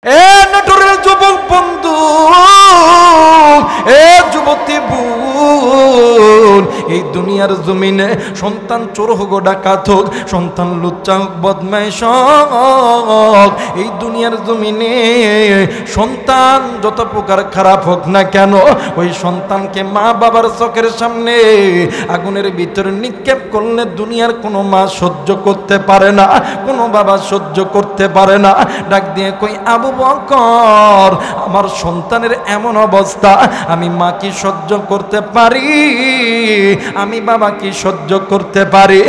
এ নটরের যুবক বন্ধু, এ যুবতী বোন, এই দুনিয়ার জমিনে সন্তান চোর হোক, ডাকাত হোক, সন্তান লুচ্চা হোক, বদমাইশ হোক, এই দুনিয়ার জমিনে সন্তান যত প্রকার খারাপ হোক না কেন, ওই সন্তানকে মা বাবার চোখের সামনে আগুনের ভিতরে নিক্ষেপ করলে দুনিয়ার কোনো মা সহ্য করতে পারে না, কোনো বাবা সহ্য করতে পারে না। ডাক দিয়ে কই, আবু বকর, আমার সন্তানের এমন অবস্থা, আমি মা কি সহ্য করতে পারি? আমি বাবা কি সহ্য করতে পারি?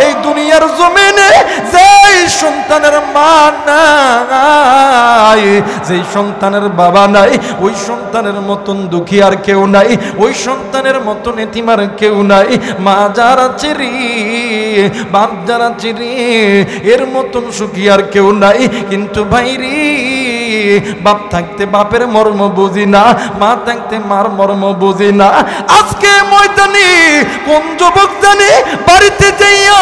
এই দুনিয়ার জমিনে যেই সন্তানের মা নাই, যেই সন্তানের বাবা নাই, ওই সন্তানের মতন দুঃখী আর কেউ নাই, ওই সন্তানের মতন এতিম আর কেউ নাই। মা যারা চিরি, বাপ যারা চিরি, এর মতন সুখী আর কেউ নাই। কিন্তু ভাইরি, বাপ থাকতে বাপের মর্ম বুঝি না, মা থাকতে মার মর্ম বুঝি না। আজকে ময়দানে কোন যুবক জানি বাড়িতে যাইয়া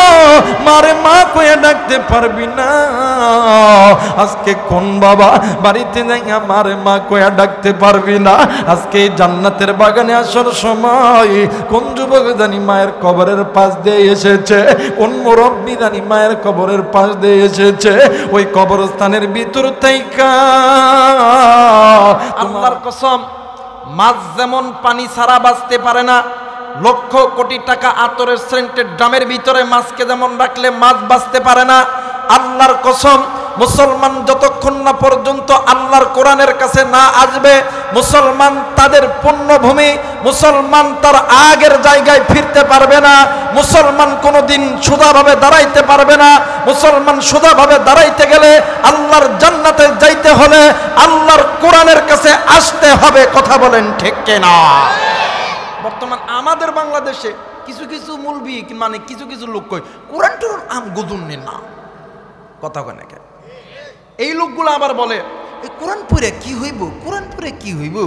মারে মা কয়ে ডাকতে পারবি না? আজকে কোন বাবা বাড়িতে যাইয়া মারে মা কয়ে ডাকতে পারবি না? আজকে জান্নাতের বাগানে আসার সময় কোন যুবক জানি মায়ের কবরের পাশ দিয়ে এসেছে, কোন মুরব্বী জানি মায়ের কবরের পাশ দিয়ে এসেছে, ওই কবরস্থানের ভিতর থেকে আল্লাহর কসম, মাছ যেমন পানি ছাড়া বাঁচতে পারে না, লক্ষ কোটি টাকা আতরের সেন্টের ড্রামের ভিতরে মাছকে যেমন রাখলে মাছ বাঁচতে পারে না, আল্লাহর কসম, মুসলমান যতক্ষণ না পর্যন্ত আল্লাহর কোরআনের কাছে না আসবে, মুসলমান তাদের পুণ্যভূমি, মুসলমান তার আগের জায়গায় ফিরতে পারবে না। মুসলমান কোনোদিন সোজাভাবে দাঁড়াইতে পারবে না। মুসলমান সোজাভাবে দাঁড়াইতে গেলে, আল্লাহর জান্নাতে যাইতে হলে আল্লাহর কোরআনের কাছে আসতে হবে। কথা বলেন ঠিক কিনা? বর্তমান আমাদের বাংলাদেশে কিছু কিছু মুলবি, মানে কিছু কিছু লোক কই কোরআন টোরআন আম গুজুন্নে না, কথা কয় নাকি? এই লোকগুলো আবার বলে কোরআন পড়ে কি হইব, কোরআন পড়ে কি হইব,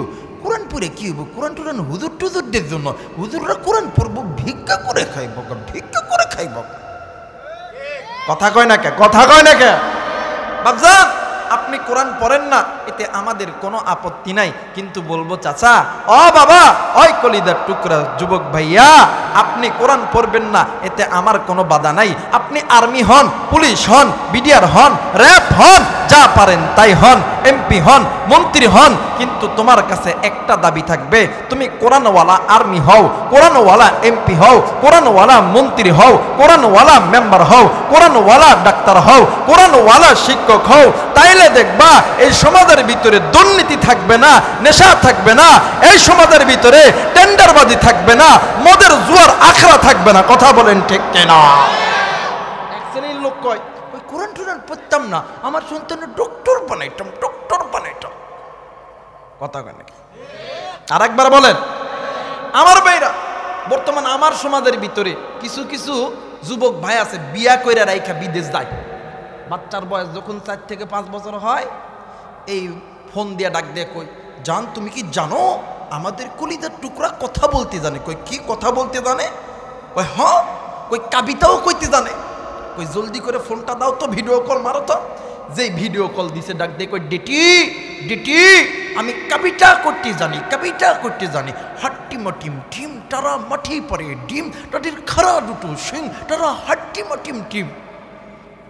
কোরআন পড়ে কি হইব, কোরআন টোরআন হুজুর টুজুরদের জন্য, হুজুররা কোরআন পড়বো ভিক্ষা করে খাইব, ভিক্ষা করে খাইব। কথা কয় না কে? কথা কয় না কে? বাবজান, আপনি কোরআন পড়েন না, এতে আমাদের কোনো আপত্তি নাই, কিন্তু বলবো চাচা, ও বাবা, ওই কলিদার টুকরা যুবক ভাইয়া, আপনি কোরআন পড়বেন না, এতে আমার কোনো বাধা নাই। আপনি আর্মি হন, পুলিশ হন, বিডিআর হন, র্যাব হন, যা পারেন তাই হন, এমপি হন, মন্ত্রী হন, কিন্তু তোমার কাছে একটা দাবি থাকবে, তুমি কোরআনওয়ালা আর্মি হও, কোরআনওয়ালা এমপি হও, কোরআনওয়ালা মন্ত্রী হও, কোরআনওয়ালা মেম্বার হও, কোরআনওয়ালা ডাক্তার হও, কোরআনওয়ালা শিক্ষক হও। তাইলে দেখবা এই সমাজের ভিতরে দুর্নীতি থাকবে না, নেশা থাকবে না, এই সমাজের ভিতরে টেন্ডারবাজি থাকবে না, মদের জুয়ার আখড়া থাকবে না। কথা বলেন ঠিক কিনা? এক শ্রেণীর লোক কয় ওই কোরআন টোরআন পড়তাম না, আমার সন্তানের ডক্টর বানাইতাম, ডক্টর বানাইতাম। কথা কয় নাকি? আর একবার বলেন। আমার ভাইরা, বর্তমান আমার সমাজের ভিতরে কিছু কিছু যুবক ভাই আছে, বিয়া কইরা রাইখা বিদেশ যায়। বাচ্চার বয়স যখন 4 থেকে 5 বছর হয়, এই ফোন দিয়া ডাক দিয়ে কই, জান তুমি কি জানো আমাদের কলিজার টুকরা কথা বলতে জানে? কই কি কথা বলতে জানে? কই হ্যাঁ। কই কবিতাও কইতে জানে? কই জলদি করে ফোনটা দাও তো, ভিডিও কল মারো তো। যেই ভিডিও কল দিছে, ডাক দিয়ে কই, ডিটি ডিটি, আমি কবিতা করতে জানি, কবিতা করতে জানি। হাট্টি মাটিম টিম তারা মাটি পরে ডিম, তাদের খারা দুটো সিং তারা হাট্টি মাটিম টিম।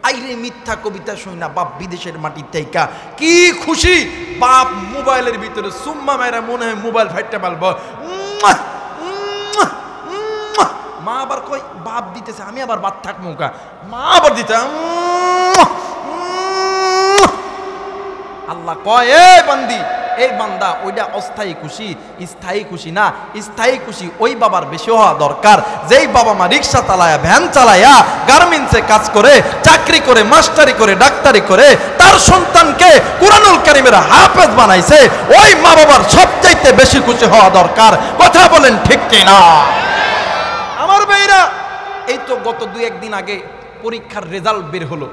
আইরে মিথ্যা কবিতা শুই না, বাপ বিদেশের মাটির থেকে কি খুশি, বাপ মোবাইলের ভিতরে সুম্মা মেয়েরা মনে হয় মোবাইল ফাইটটা পালবো। মা আবার কই বাপ দিতেছে, আমি আবার বাদ থাক মুখা, মা আবার দিতে। আল্লাহ কয়, এ বান্দি, এই বান্দা, ওইটা অস্থায়ী খুশি, স্থায়ী খুশি না। স্থায়ী খুশি ওই বাবার বেশি হওয়া দরকার, যেই বাবা মা রিক্সা চালায়া, ভ্যান চালায়া, গার্মেন্টসে কাজ করে, চাকরি করে, মাস্টারি করে, ডাক্তারি করে তার সন্তানকে কুরআনুল কারীমের হাফেজ বানাইছে, ওই মা বাবার সবচাইতে বেশি খুশি হওয়া দরকার। কথা বলেন ঠিক কিনা? আমার ভাইরা, এই তো গত 2-1 দিন আগে পরীক্ষার রেজাল্ট বের হলো,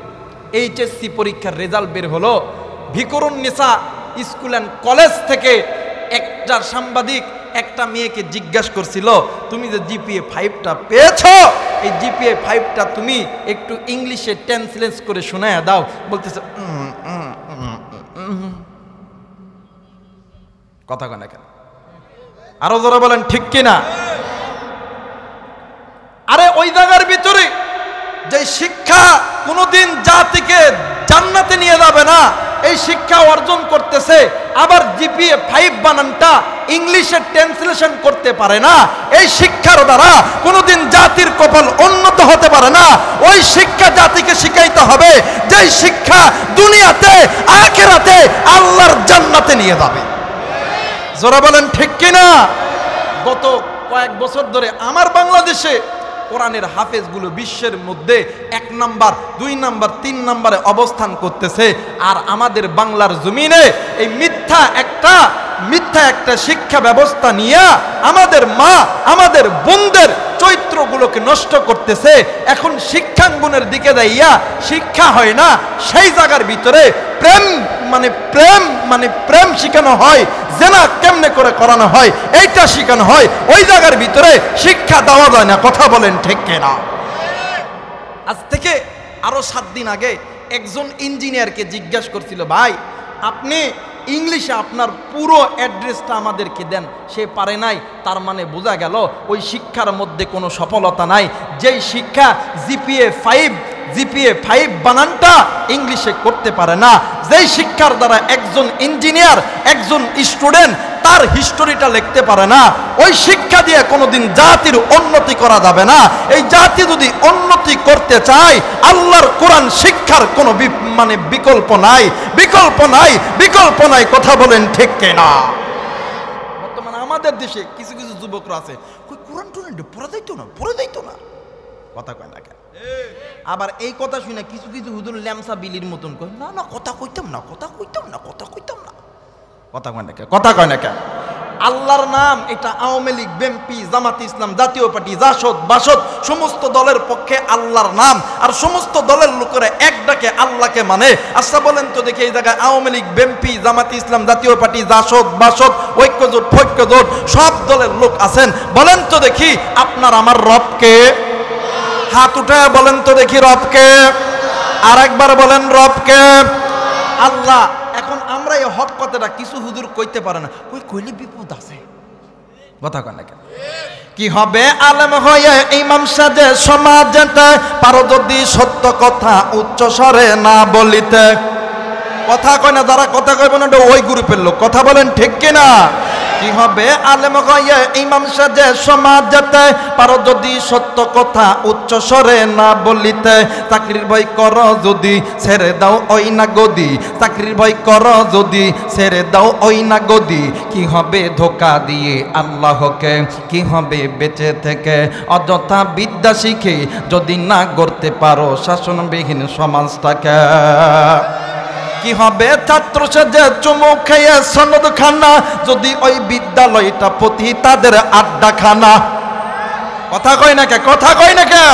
এইচএসসি পরীক্ষার রেজাল্ট বের হলো। ভিকরুন্নিসা স্কুল অ্যান্ড কলেজ থেকে একটা সাংবাদিক একটা মেয়েকে জিজ্ঞাসা করছিল, তুমি যে জিপিএ 5টা পেয়েছো, এই জিপিএ 5টা তুমি একটু ইংলিশে ট্রান্সলেট করে শোনায়া দাও। বলতেছে কথা কয় না কেন? আরো যারা বলেন ঠিক কিনা? আরে ওই জায়গার ভিতরে যে শিক্ষা কোনোদিন জাতিকে জান্নাতে নিয়ে যাবে না, এই শিক্ষা অর্জন করতেছে, আবার জিপিএ 5 বানানটা ইংলিশে ট্রান্সলেশন করতে পারে না, এই শিক্ষার দ্বারা কোনোদিন জাতির কপাল উন্নত হতে পারে না। ওই শিক্ষা জাতিকে শিখাইতে হবে, যেই শিক্ষা দুনিয়াতে আখিরাতে আল্লাহর জান্নাতে নিয়ে যাবে। যারা বলেন ঠিক কিনা? গত কয়েক বছর ধরে আমার বাংলাদেশে কোরআনের হাফেজগুলো বিশ্বের মধ্যে 1 নাম্বার 2 নাম্বার 3 নাম্বারে অবস্থান করতেছে, আর আমাদের বাংলার জমিনে এই মিথ্যা একটা শিক্ষা ব্যবস্থা নিয়ে আমাদের মা আমাদের বোনদের চরিত্রগুলোকে নষ্ট করতেছে। এখন শিক্ষাঙ্গনের দিকে যাইয়া শিক্ষা হয় না, সেই জায়গার ভিতরে প্রেম শিখানো হয়, জেনা কেমনে করে করানো হয় এইটা শিখানো হয়, ওই জায়গার ভিতরে শিক্ষা দেওয়া যায় না। কথা বলেন ঠিক কিনা? আজ থেকে আরো 7 দিন আগে একজন ইঞ্জিনিয়ারকে জিজ্ঞাসা করছিল, ভাই আপনি ইংলিশে আপনার পুরো অ্যাড্রেসটা আমাদেরকে দেন। সে পারে নাই, তার মানে বোঝা গেল ওই শিক্ষার মধ্যে কোনো সফলতা নাই। যেই শিক্ষা জিপিএ 5 বানানটা ইংলিশে করতে পারে না, যেই শিক্ষার দ্বারা একজন ইঞ্জিনিয়ার একজন স্টুডেন্ট তার হিস্টোরিটা লিখতে পারে না, ওই শিক্ষা দিয়ে কোনোদিন জাতির উন্নতি করা যাবে না। এই জাতি যদি উন্নতি করতে চায়, আল্লাহর কোরআন শিক্ষার কোনো বিকল্প নাই। কথা বলেন ঠিক কিনা? বর্তমানে আমাদের দেশে কিছু কিছু যুবকরা আছে, কোরআন টোরআন পড়া যাইতো না, কথা কয় না কেন? আবার এই কথা শুনে কিছু কিছু হুজুর ল্যামসা বিলির মতন কয়, না কথা কইতাম না। কথা কয় না কেন? আল্লাহর নাম এটা আওয়ামী লীগ, বিএনপি, জামাতে ইসলাম, জাতীয় পার্টি, জাসদ, বাসদ সমস্ত দলের পক্ষে আল্লাহর নাম, আর সমস্ত দলের লোকেরা এক ডাকে আল্লাহকে মানে। আচ্ছা বলেন তো দেখি, এই জায়গায় আওয়ামী লীগ, বিএনপি, জামাতে ইসলাম, জাতীয় পার্টি, জাসদ, বাসদ, ঐক্যজোট, ফৈক্যজোট সব দলের লোক আছেন, বলেন তো দেখি আপনার আমার রবকে? হাত উঠায় বলেন তো দেখি রবকে। আর একবার বলেন রবকে। আল্লাহ। এখন আমরা এই হক কথাটা কিছু হুজুর কইতে পারে না, কইলে বিপদ আছে। কথা কয় না কেন? কি হবে আলেম হয়ে ইমাম সাজে সমাজেতে, পারো যদি সত্য কথা উচ্চ স্বরে না বলিতে। কথা কয় না, যারা কথা কইবে না ওই গ্রুপের লোক। কথা বলেন ঠিক কিনা? কি হবে আলেম হয়ে ইমাম সাজে সমাজেতে, পারো যদি সত্য কথা উচ্চ স্বরে না বলিতে। চাকরির ভয় কর যদি ছেড়ে দাও ওই না গদি, চাকরির ভয় কর যদি ছেড়ে দাও ওই না গদি। কি হবে ধোকা দিয়ে আল্লাহকে, কি হবে বেঁচে থেকে অযথা বিদ্যা শিখে যদি না গড়তে পারো শাসনবিহীন সমাজটাকে। কি হবে ছাত্র সেজে চুমু খেয়ে সনদ খানা, যদি ওই বিদ্যালয়টা প্রতি তাদের আড্ডা খানা। কথা কয় না কে?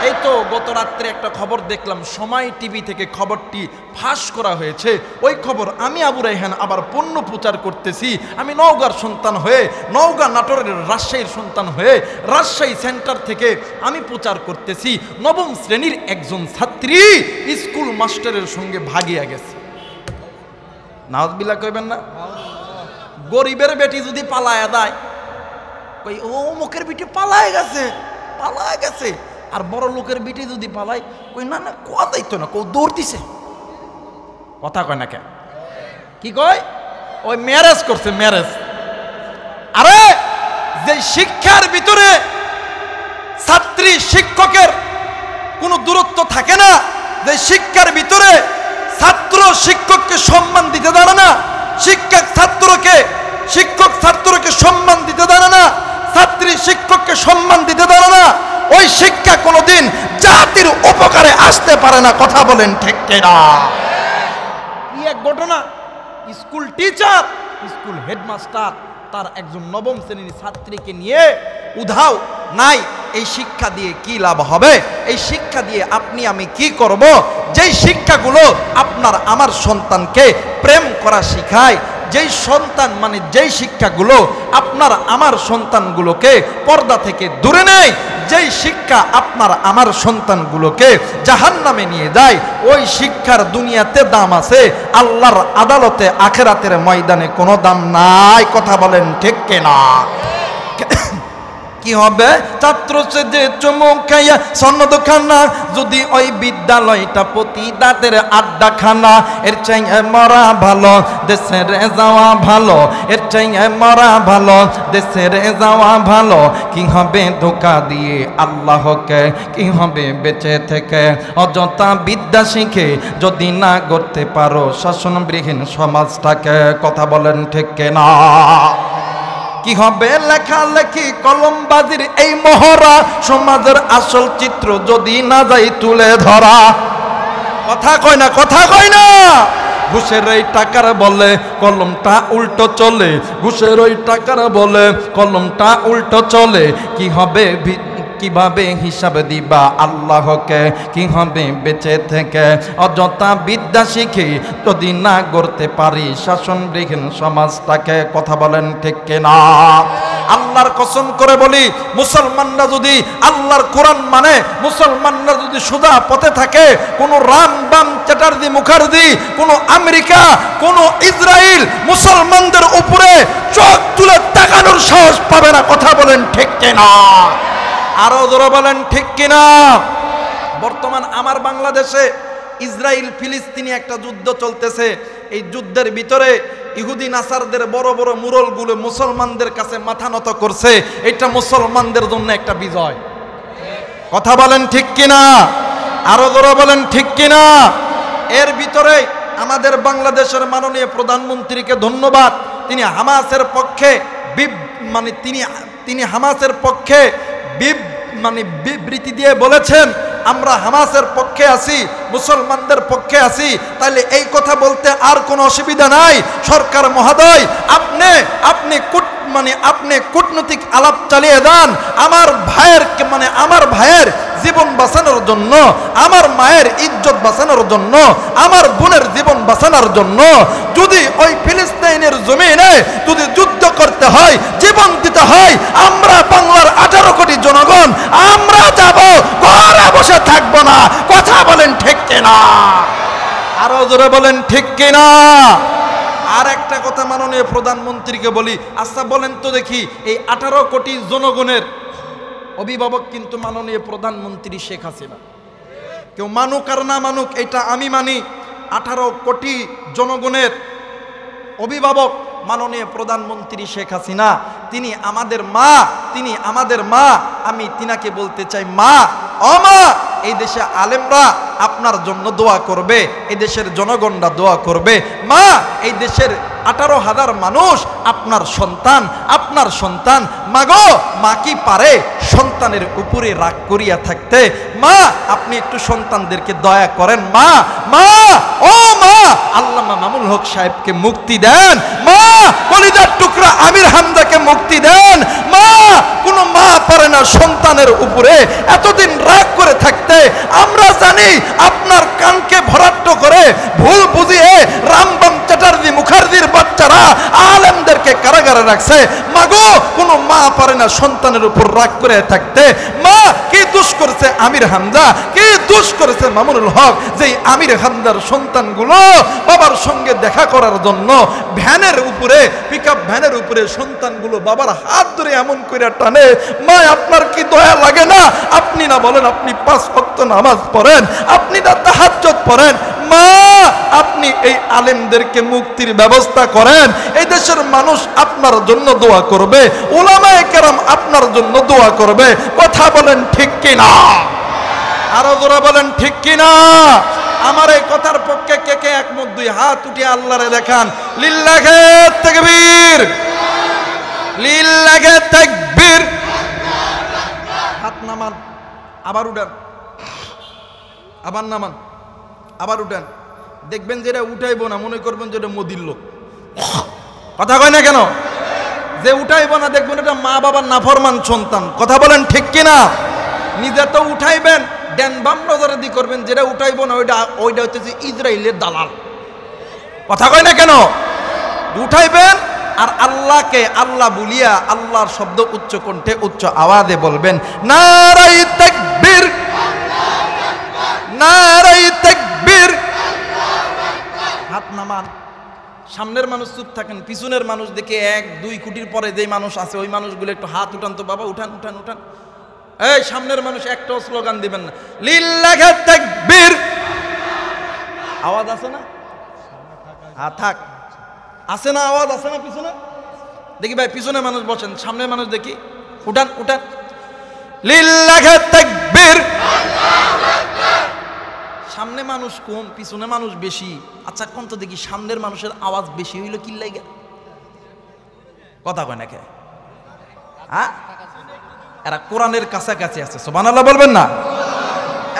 এই তো গত রাত্রে একটা খবর দেখলাম, সময় টিভি থেকে খবরটি ফাঁস করা হয়েছে। ওই খবর আমি আবু রায়হান আবার পণ্য প্রচার করতেছি। আমি নওগাঁর সন্তান হয়ে, নওগাঁ নাটোরের রাজশাহীর সন্তান হয়ে রাজশাহী সেন্টার থেকে আমি প্রচার করতেছি। 9ম শ্রেণীর একজন ছাত্রী স্কুল মাস্টারের সঙ্গে ভাগিয়া গেছে। নাউজুবিল্লাহ কইবেন না? গরিবের বেটি যদি পালায়া দেয়, কই ও মুখের বেটি পালায় গেছে। আর বড় লোকের বিটি যদি পালাই, কই না কোয়া যাইতো না, কো দৌড় দিছে। কথা কয় না কেন? কি কয়? ওই ম্যারেজ করছে, ম্যারেজ। আরে যে শিক্ষার ভিতরে ছাত্রী শিক্ষকের কোনো দূরত্ব থাকে না, যে শিক্ষার ভিতরে ছাত্র শিক্ষককে সম্মান দিতে জানে না, শিক্ষক ছাত্রকে সম্মান দিতে জানে না, ছাত্রী শিক্ষককে সম্মান দিতে জানে না, ওই শিক্ষা কোনোদিন জাতির উপকারে আসতে পারে না। কথা বলেন ঠিক কিনা? কি এক ঘটনা, স্কুল টিচার, স্কুল হেডমাস্টার তার একজন 9ম শ্রেণীর ছাত্রীকে নিয়ে উধাও নাই। এই শিক্ষা দিয়ে কি লাভ হবে? এই শিক্ষা দিয়ে আপনি আমি কি করব? যেই শিক্ষাগুলো আপনার আমার সন্তানকে প্রেম করা শিখায়, যেই সন্তান মানে যেই শিক্ষাগুলো আপনার আমার সন্তানগুলোকে পর্দা থেকে দূরে নেয়, যেই শিক্ষা আপনার আমার সন্তানগুলোকে জাহান্নামে নিয়ে যায়, ওই শিক্ষার দুনিয়াতে দাম আছে, আল্লাহর আদালতে আখেরাতের ময়দানে কোনো দাম নাই। কথা বলেন ঠিক কিনা? কি হবে? ছাত্র সে যে চুমুক খাইয়া সনদ খানা, যদি ওই বিদ্যালয়টা প্রতিদাতের আড্ডা খানা, এর চাই মরা ভালো দেশের যাওয়া ভালো, এর চাই মরা ভালো দেশের যাওয়া ভালো। কি হবে ধোঁকা দিয়ে আল্লাহকে, কি হবে বেঁচে থেকে অযথা বিদ্যা শিখে যদি না করতে পারো শাসনবিহীন সমাজটাকে। কথা বলেন ঠিক কিনা? কি হবে লেখালেখি কলমবাজির এই মহড়া, সমাজের আসল চিত্র যদি না যাই তুলে ধরা। কথা কয় না, কথা কয় না। ঘুষের ওই টাকার বলে কলমটা উল্টো চলে, ঘুষের ওই টাকার বলে কলমটা উল্টো চলে। কি হবে কিভাবে হিসাব দিবা আল্লাহকে, কি হবে বেঁচে থেকে অযথা বিদ্যা শিখে যদি না গড়তে পারি শাসনবিহীন সমাজটাকে। কথা বলেন ঠিক কিনা? আল্লাহর কসম করে বলি, মুসলমানরা যদি আল্লাহর কোরআন মানে, মুসলমানরা যদি সোজা পথে থাকে, কোন রাম বাম চ্যাটার্জি মুখার্জি, কোন আমেরিকা, কোন ইসরায়েল মুসলমানদের উপরে চোখ তুলে তাকানোর সাহস পাবে না। কথা বলেন ঠিক কিনা? আরো জোরে বলেন ঠিক কিনা? বর্তমান আমার বাংলাদেশে ইসরায়েল ফিলিস্তিনি একটা যুদ্ধ চলতেছে। এই যুদ্ধের ভিতরে ইহুদি নাসারদের বড় বড় মুরলগুলো মুসলমানদের কাছে মাথা নত করছে। এটা মুসলমানদের জন্য একটা বিজয়। কথা বলেন ঠিক কিনা? আরো জোরে বলেন ঠিক কিনা? এর ভিতরে আমাদের বাংলাদেশের মাননীয় প্রধানমন্ত্রীকে ধন্যবাদ। তিনি হামাসের পক্ষে তিনি হামাসের পক্ষে বিবৃতি দিয়ে বলেছেন, আমরা হামাসের পক্ষে আছি, মুসলমানদের পক্ষে আছি। তাহলে এই কথা বলতে আর কোনো অসুবিধা নাই। সরকার মহোদয়, আপনি কূটনৈতিক আলাপ চালিয়ে যান। আমার ভাইয়ের জীবন বাঁচানোর জন্য, আমার মায়ের ইজ্জত বাঁচানোর জন্য, আমার বোনের জীবন বাঁচানোর জন্য যদি ওই ফিলিস্তিনের জমিনে যদি যুদ্ধ করতে হয়, জীবন দিতে হয়, আমরা বাংলার 18 কোটি জনগণ আমরা যাব, ঘরে বসে থাকবো না। কথা বলেন ঠিক কিনা? আরো জোরে বলেন ঠিক কিনা? আর একটা কথা মাননীয় প্রধানমন্ত্রীকে বলি, আচ্ছা বলেন তো দেখি, এই 18 কোটি জনগণের অভিভাবক কিন্তু মাননীয় প্রধানমন্ত্রী শেখ হাসিনা। কেউ মানুক আর না মানুক, এটা আমি মানি, 18 কোটি জনগণের অভিভাবক মাননীয় প্রধানমন্ত্রী শেখ হাসিনা। তিনি আমাদের মা। আমি তিনাকে বলতে চাই, মা, ও মা, এই দেশে আলেমরা আপনার জন্য দোয়া করবে, এই দেশের জনগণরা দোয়া করবে। মা, এই দেশের 18,000 মানুষ আপনার সন্তান। মাগো, মা কি পারে সন্তানের উপরে রাগ করিয়া থাকতে? মা, আপনি একটু সন্তানদেরকে দয়া করেন। মা, ও মা, আল্লামা মামুনুল হক সাহেবকে মুক্তি দেন। মা, কলিজার টুকরা আমির হামজাকে মুক্তি দেন। মা, কোনো মা পারে না সন্তানের উপরে এতদিন রাগ করে থাকতে। আমরা জানি আপনার কানকে ভরাট্ট করে ভুল বুঝিয়ে রামবাম চ্যাটার্জি মুখার্জির বাচ্চারা আলেমদেরকে কারাগারে রাখছে। মাগো, কোনো মা পারে না সন্তানের উপর রাগ করে থাকতে। মা, কি দোষ করেছে আমির হামজা, কি দোষ করেছে মামুনুল হক, যে আমির হামজার সন্তানগুলো বাবার সঙ্গে দেখা করার জন্য পিকআপ ভ্যানের উপরে সন্তানগুলো বাবার হাত ধরে এমন করে টানে। মা, আপনার কি দয়া লাগে না? আপনি না বলেন আপনি 5 ওয়াক্ত নামাজ পড়েন, আপনি না তাহাজ্জুদ পড়েন। মা, আপনি এই আলেমদেরকে মুক্তির ব্যবস্থা করেন। এই দেশের মানুষ আপনার জন্য দোয়া করবে, উলামায়ে কেরাম আপনার জন্য দোয়া করবে। কথা বলেন ঠিক কিনা? আরো জোরে বলেন ঠিক কিনা? আমার এই কথার পক্ষে কে কে একমত? 2 হাত উঠিয়ে আল্লাহরে দেখান। লিল্লাহে তাকবীর, লিল্লাহে তাকবীর। হাত নামান, আবার উঠান, আবার নামান, আবার উঠান। দেখবেন যেটা উঠাইবো না মনে করবেন যেটা মোদির লোক। কথা কয় না কেন? যে উঠাইবো না দেখবেন এটা মা বাবার নাফরমান সন্তান। কথা বলেন ঠিক কিনা? নিজে তো উঠাইবেন, ড্যান বাম নজরে দি করবেন, যেটা উঠাইবো না ওইটা হচ্ছে ইসরায়েলের দালাল। কথা কয় না কেন? উঠাইবেন আর আল্লাহকে আল্লাহ বলিয়া আল্লাহর শব্দ উচ্চ কণ্ঠে উচ্চ আওয়াজে বলবেন, নারায়ে তাকবীর, নারায়ে তাকবীর। হাত নামান। সামনের মানুষ চুপ থাকেন, পিছনের মানুষ দেখে 1-2 কোটির পরে যে মানুষ আছে ওই মানুষগুলো একটু হাত উঠান তো বাবা, উঠান উঠান উঠান। এই সামনের মানুষ একটাও স্লোগান দিবেন না, লিল্লাহি তাকবীর। আওয়াজ আছে না? হ্যাঁ থাক, আছে না আওয়াজ আছে না পিছনে? দেখি ভাই পিছনে মানুষ বসেন, সামনের মানুষ দেখি উঠান উঠান, লিল্লাহি তাকবীর। সামনে মানুষ কম পিছনে মানুষ বেশি। আচ্ছা কোন তো দেখি সামনের মানুষের আওয়াজ বেশি হইল কি লাগে? কথা কয় না কে? হ্যাঁ, এরা কোরআনের কাছাকাছি আছে, সুবহানাল্লাহ বলবেন না?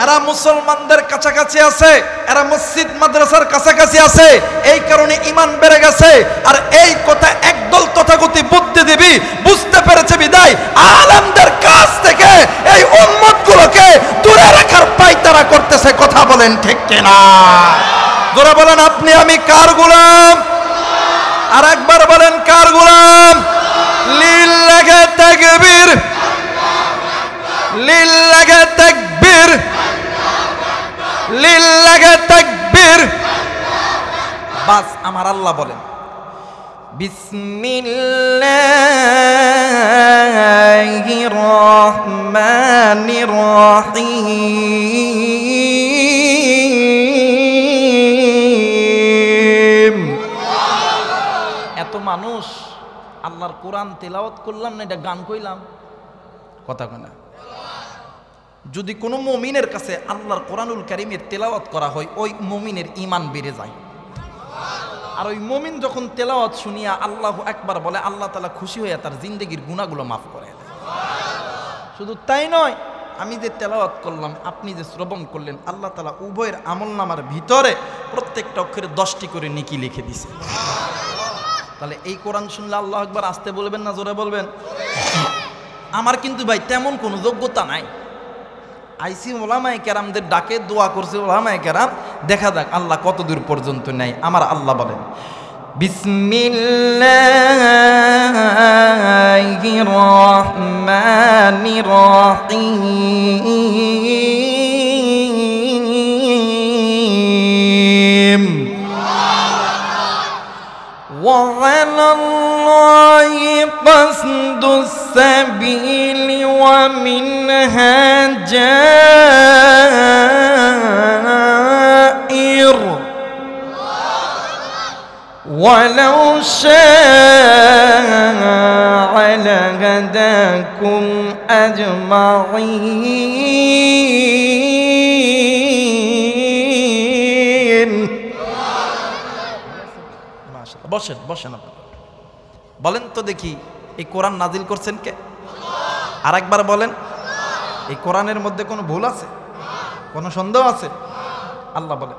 এরা মুসলমানদের কাছাকাছি আছে, এরা মসজিদ মাদ্রাসার কাছাকাছি আছে, এই কারণে ঈমান বেড়ে গেছে। আর এই কথা একদল তথাগতি বুদ্ধিজীবী বুঝতে পেরেছে বিদায় আলেমদের কাছ থেকে এই উম্মতগুলোকে দূরে রাখার পায়তারা করতেছে। কথা বলেন ঠিক কিনা? জোরে বলেন আপনি আমি কার গোলাম? আর একবার বলেন কার গোলাম? লিল্লাহি তাকবীর, লিল্লাহি তাকবীর, লিল্লাহি তাকবীর। বাস আমার আল্লাহ বলেন বিসমিল্লাহির রহমানির রহিম। এত মানুষ আল্লাহর কোরআন তেলাওয়াত করলাম না, এটা গান কইলাম? কথা কয় না? যদি কোনো মুমিনের কাছে আল্লাহর কোরআনুল কারীমের তেলাওয়াত করা হয় ওই মুমিনের ঈমান বেড়ে যায়। আর ওই মুমিন যখন তেলাওয়াত শুনিয়া আল্লাহু আকবার বলে আল্লাহ তাআলা খুশি হয়ে তার জিন্দেগির গুনাহগুলো মাফ করে দেয়। শুধু তাই নয়, আমি যে তেলাওয়াত করলাম আপনি যে শ্রবণ করলেন আল্লাহ তাআলা উভয়ের আমলনামার ভিতরে প্রত্যেকটা অক্ষরে 10টি করে নেকি লিখে দিয়েছে। তাহলে এই কোরআন শুনলে আল্লাহু আকবার আসতে বলবেন না জোরে বলবেন? আমার কিন্তু ভাই তেমন কোনো যোগ্যতা নাই। আইসি ওলামায়ে কেরামদের ডাকে দোয়া করছে ওলামায়ে কেরাম, দেখা যাক আল্লাহ কত দূর পর্যন্ত নেয়। আমার আল্লাহ বলেন বিসমিল্লাহির রহমানির রহিম। ওয়া আলাল্লাহি কাসদুস সাবিলি ওয়া মিনহা জাইর ওয়ালাউ শাআ লাহাদাকুম আজমাইন। মাশাআল্লাহ, বসেন বসেন। আপনারা বলেন তো দেখি এই কোরআন নাজিল করছেন কে? আর একবার বলেন, এই কোরআনের মধ্যে কোনো ভুল আছে? কোনো সন্দেহ আছে? আল্লাহ বলেন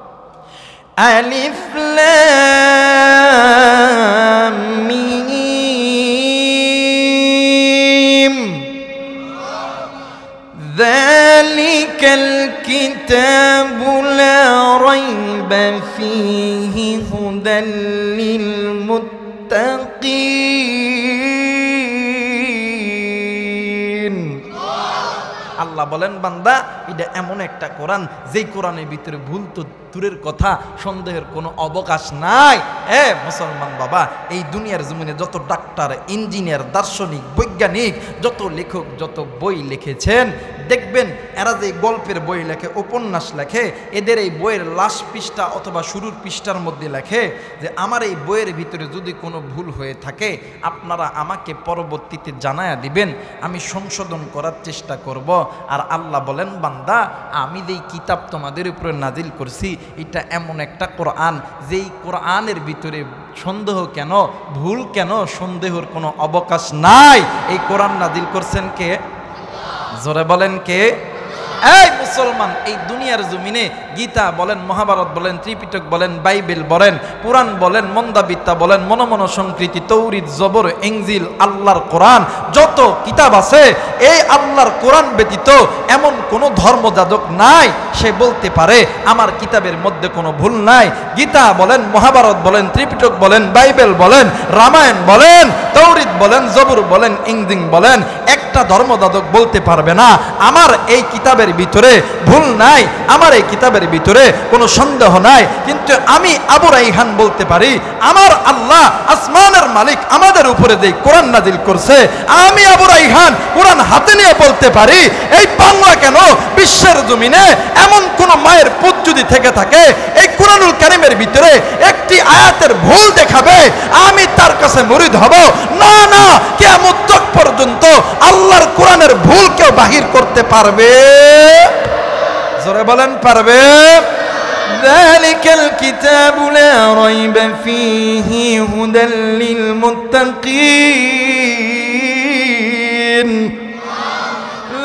আলিফ লাম মিম যালিকাল কিতাবু লা রাইবা ফীহি হুদাল লিল মুত্তাকিন। আল্লাহ বলেন বান্দা এটা এমন একটা কোরআন যেই কোরআনের ভিতরে ভুল তো দূরের কথা, সন্দেহের কোনো অবকাশ নাই। মুসলমান বাবা, এই দুনিয়ার জমিনে যত ডাক্তার, ইঞ্জিনিয়ার, দার্শনিক, বৈজ্ঞানিক, যত লেখক, যত বই লিখেছেন, দেখবেন এরা যে গল্পের বই লেখে, উপন্যাস লেখে, এদের এই বইয়ের লাস্ট পৃষ্ঠা অথবা শুরুর পৃষ্ঠার মধ্যে লেখে যে আমার এই বইয়ের ভিতরে যদি কোনো ভুল হয়ে থাকে আপনারা আমাকে পরবর্তীতে জানায়া দিবেন, আমি সংশোধন করার চেষ্টা করব। আর আল্লাহ বলেন বান্দা আমি যেই কিতাব তোমাদের উপরে নাজিল করছি এটা এমন একটা কোরআন যেই কোরআনের ভিতরে সন্দেহ কেন, ভুল কেন, সন্দেহের কোনো অবকাশ নাই। এই কোরআন নাজিল করছেন কে? জোরে বলেন কে? এই মুসলমান, এই দুনিয়ার জমিনে গীতা বলেন, মহাভারত বলেন, ত্রিপিটক বলেন, বাইবেল বলেন, পুরাণ বলেন, মন্দাবিদ্যা বলেন, মনমন সংকৃতি, তৌরিদ, জবর, ইনজিল, আল্লাহর কোরআন, যত কিতাব আছে এই আল্লাহর কোরআন ব্যতীত এমন কোন ধর্মযাজক নাই সে বলতে পারে আমার কিতাবের মধ্যে কোনো ভুল নাই। গীতা বলেন, মহাভারত বলেন, ত্রিপিটক বলেন, বাইবেল বলেন, রামায়ণ বলেন, তৌরিদ বলেন, জবর বলেন, ইনজিল বলেন, একটা ধর্মযাজক বলতে পারবে না আমার এই কিতাবের ভিতরে ভুল নাই, আমার এই কিতাবের ভিতরে কোনো সন্দেহ নাই। কিন্তু আমি আবু রাইহান বলতে পারি আমার আল্লাহ আসমানের মালিক আমাদের উপরে যে কোরআন নাজিল করছে, আমি আবু রাইহান কোরআন হাতে নিয়ে বলতে পারি এই বাংলা কেন বিশ্বের জমিনে এমন কোন মায়ের পুত যদি থেকে থাকে এই কোরআনুল কারীমের ভিতরে একটি আয়াতের ভুল দেখাবে, আমি তার কাছে মুরিদ হব না। না, কিয়ামত তক পর্যন্ত আল্লাহর কোরআনের ভুল কেউ বাহির করতে পারবে? জোরে বলেন, পারবে? যালিকাল কিতাবু লা রাইবা ফীহি হুদাল লিল মুত্তাকিন।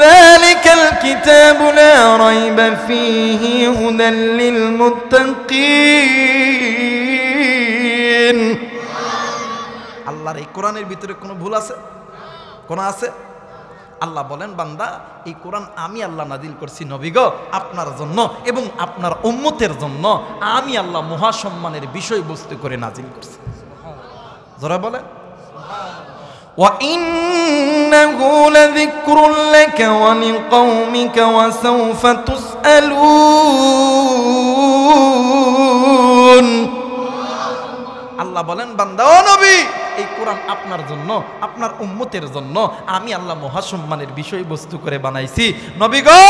যালিকাল কিতাবু লা রাইবা ফীহি হুদাল লিল মুত্তাকিন। আল্লাহর এই কোরআনের ভিতরে কোনো ভুল আছে? কোন আছে? আল্লাহ বলেন, বান্দা এই কোরআন আমি আল্লাহ নাজিল করছি নবী গো আপনার জন্য এবং আপনার উম্মতের জন্য, আমি আল্লাহ মহাসম্মানের বিষয়বস্তু করে নাজিল করছি। যারা বলেন ওয়া ইন্নাহু লাযিকরুন লাকা ওয়া লিকাওমিকা ওয়া সাওফা তুসআলুন। আল্লাহ বলেন, বান্দা ও নবী এই কোরআন আপনার জন্য, আপনার উম্মতের জন্য আমি আল্লাহ মহাসম্মানের বিষয়বস্তু করে বানাইছি। নবী গো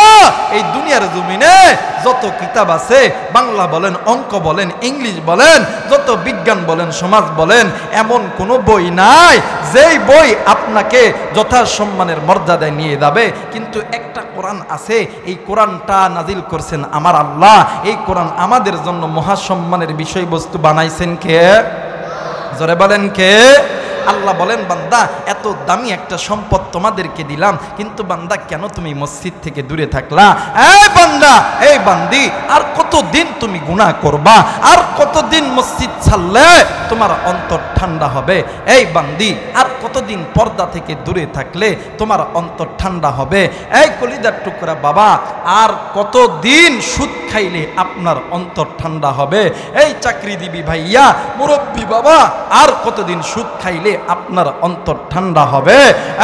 এই দুনিয়ার জমিনে যত কিতাব আছে, বাংলা বলেন, অঙ্ক বলেন, ইংলিশ বলেন, যত বিজ্ঞান বলেন, সমাজ বলেন, এমন কোনো বই নাই যেই বই আপনাকে যথাসম্মানের মর্যাদায় নিয়ে যাবে। কিন্তু একটা কোরআন আছে, এই কোরআনটা নাজিল করছেন আমার আল্লাহ, এই কোরআন আমাদের জন্য মহাসম্মানের বিষয়বস্তু বানাইছেন কে? জোরে বলেন, কে? আল্লাহ বলেন, বান্দা এত দামি একটা সম্পদ তোমাদেরকে দিলাম, কিন্তু বান্দা কেন তুমি মসজিদ থেকে দূরে থাকলা? এই বান্দা, এই বান্দি, আর কতদিন তুমি গুনাহ করবা? আর কতদিন মসজিদ ছাড়লে তোমার অন্তর ঠান্ডা হবে? এই বান্দি, আর কতদিন পর্দা থেকে দূরে থাকলে তোমার অন্তর ঠান্ডা হবে? এই কলিজার টুকরা বাবা, আর কতদিন সুদ খাইলে আপনার অন্তর ঠান্ডা হবে? এই চাকরিজীবী ভাইয়া, মুরব্বী বাবা, আর কতদিন সুদ খাইলে আপনার অন্তর ঠান্ডা হবে?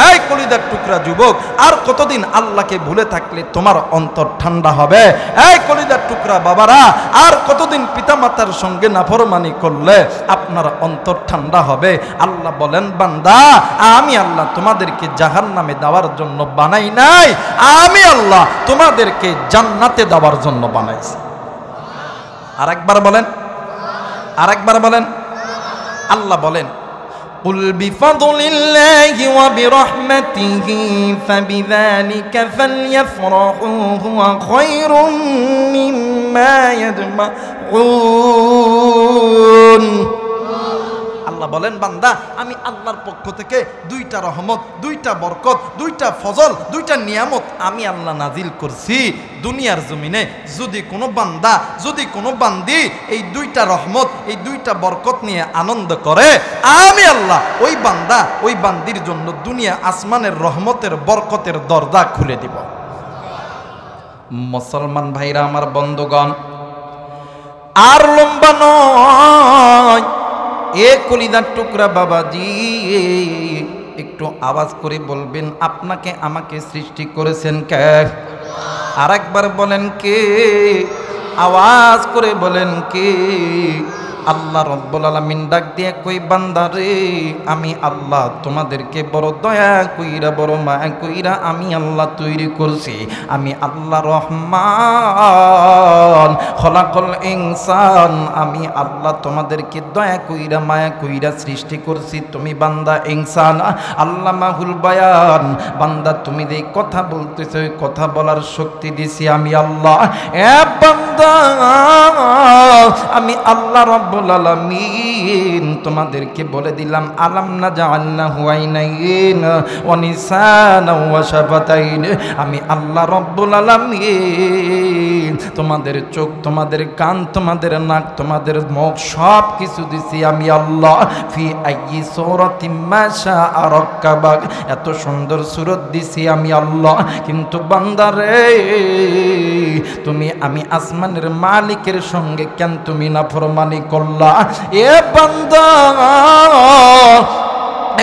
এই কলিজার টুকরা যুবক, আর কতদিন আল্লাহকে ভুলে থাকলে তোমার অন্তর ঠান্ডা হবে? এই কলিজার টুকরা বাবারা, আর কতদিন পিতামাতার সঙ্গে নাফরমানি করলে আপনার অন্তর ঠান্ডা হবে? আল্লাহ বলেন, বান্দা আমি আল্লাহ তোমাদেরকে জাহান্নামে দেওয়ার জন্য বানাই নাই, আমি আল্লাহ তোমাদেরকে জান্নাতে দেওয়ার জন্য বানাইছি। আরেকবার বলেন, আরেকবার বলেন। আল্লাহ বলেন, قل بفضل الله وبرحمته فبذلك فليفرحوا هو خير مما يجمعون। আল্লাহ বলেন, বান্দা আমি আল্লাহর পক্ষ থেকে দুইটা রহমত, দুইটা বরকত, দুইটা ফজল, দুইটা নিয়ামত আমি আল্লাহ নাজিল করছি দুনিয়ার জমিনে। যদি কোনো বান্দা, যদি কোনো বান্দি এই দুইটা রহমত, এই দুইটা বরকত নিয়ে আনন্দ করে, আমি আল্লাহ ওই বান্দা, ওই বান্দির জন্য দুনিয়া আসমানের রহমতের বরকতের দরজা খুলে দিব। মুসলমান ভাইরা আমার, বন্ধুগণ, আর লম্বা নয়, এ কলিজার টুকরা বাবাজি, একটু আওয়াজ করে বলবেন, আপনাকে আমাকে সৃষ্টি করেছেন কে? আরেকবার বলেন, কে? আওয়াজ করে বলেন, কে? আল্লাহ রব্বুল আলামিন ডাক দিয়ে কই, বান্দারে আমি আল্লাহ তোমাদেরকে বড় দয়া কইরা, বড় মায়া কইরা আমি আল্লাহ তৈরি করছি। আমি আল্লাহ রহমান, খলাকল ইনসান, আমি আল্লাহ তোমাদেরকে দয়া কইরা, মায়া কইরা সৃষ্টি করছি। তুমি বান্দা ইনসান, আল্লাহ মাহুল বায়ান, বান্দা তুমি যে কথা বলতেছো ওই কথা বলার শক্তি দিছি আমি আল্লাহ। এ বান্দা আমি আল্লাহ রাব্বুল আলামিন তোমাদেরকে বলে দিলাম আলাম নাজআলনাহু আইনাইন ওয়া নিসানা ওয়া শাফাতাইন। আমি আল্লাহ রাব্বুল আলামিন তোমাদের চোখ, তোমাদের কান, তোমাদের নাক, তোমাদের মুখ সব কিছু দিছি আমি আল্লাহ। ফি আইয়ি সূরাতিন মা শাআ রাক্কাবাক, এত সুন্দর সূরত দিছি আমি আল্লাহ। কিন্তু বান্দারে তুমি আমি আসমানের মালিকের সঙ্গে কেন তুমি নাফরমানি করলা? এ বান্দা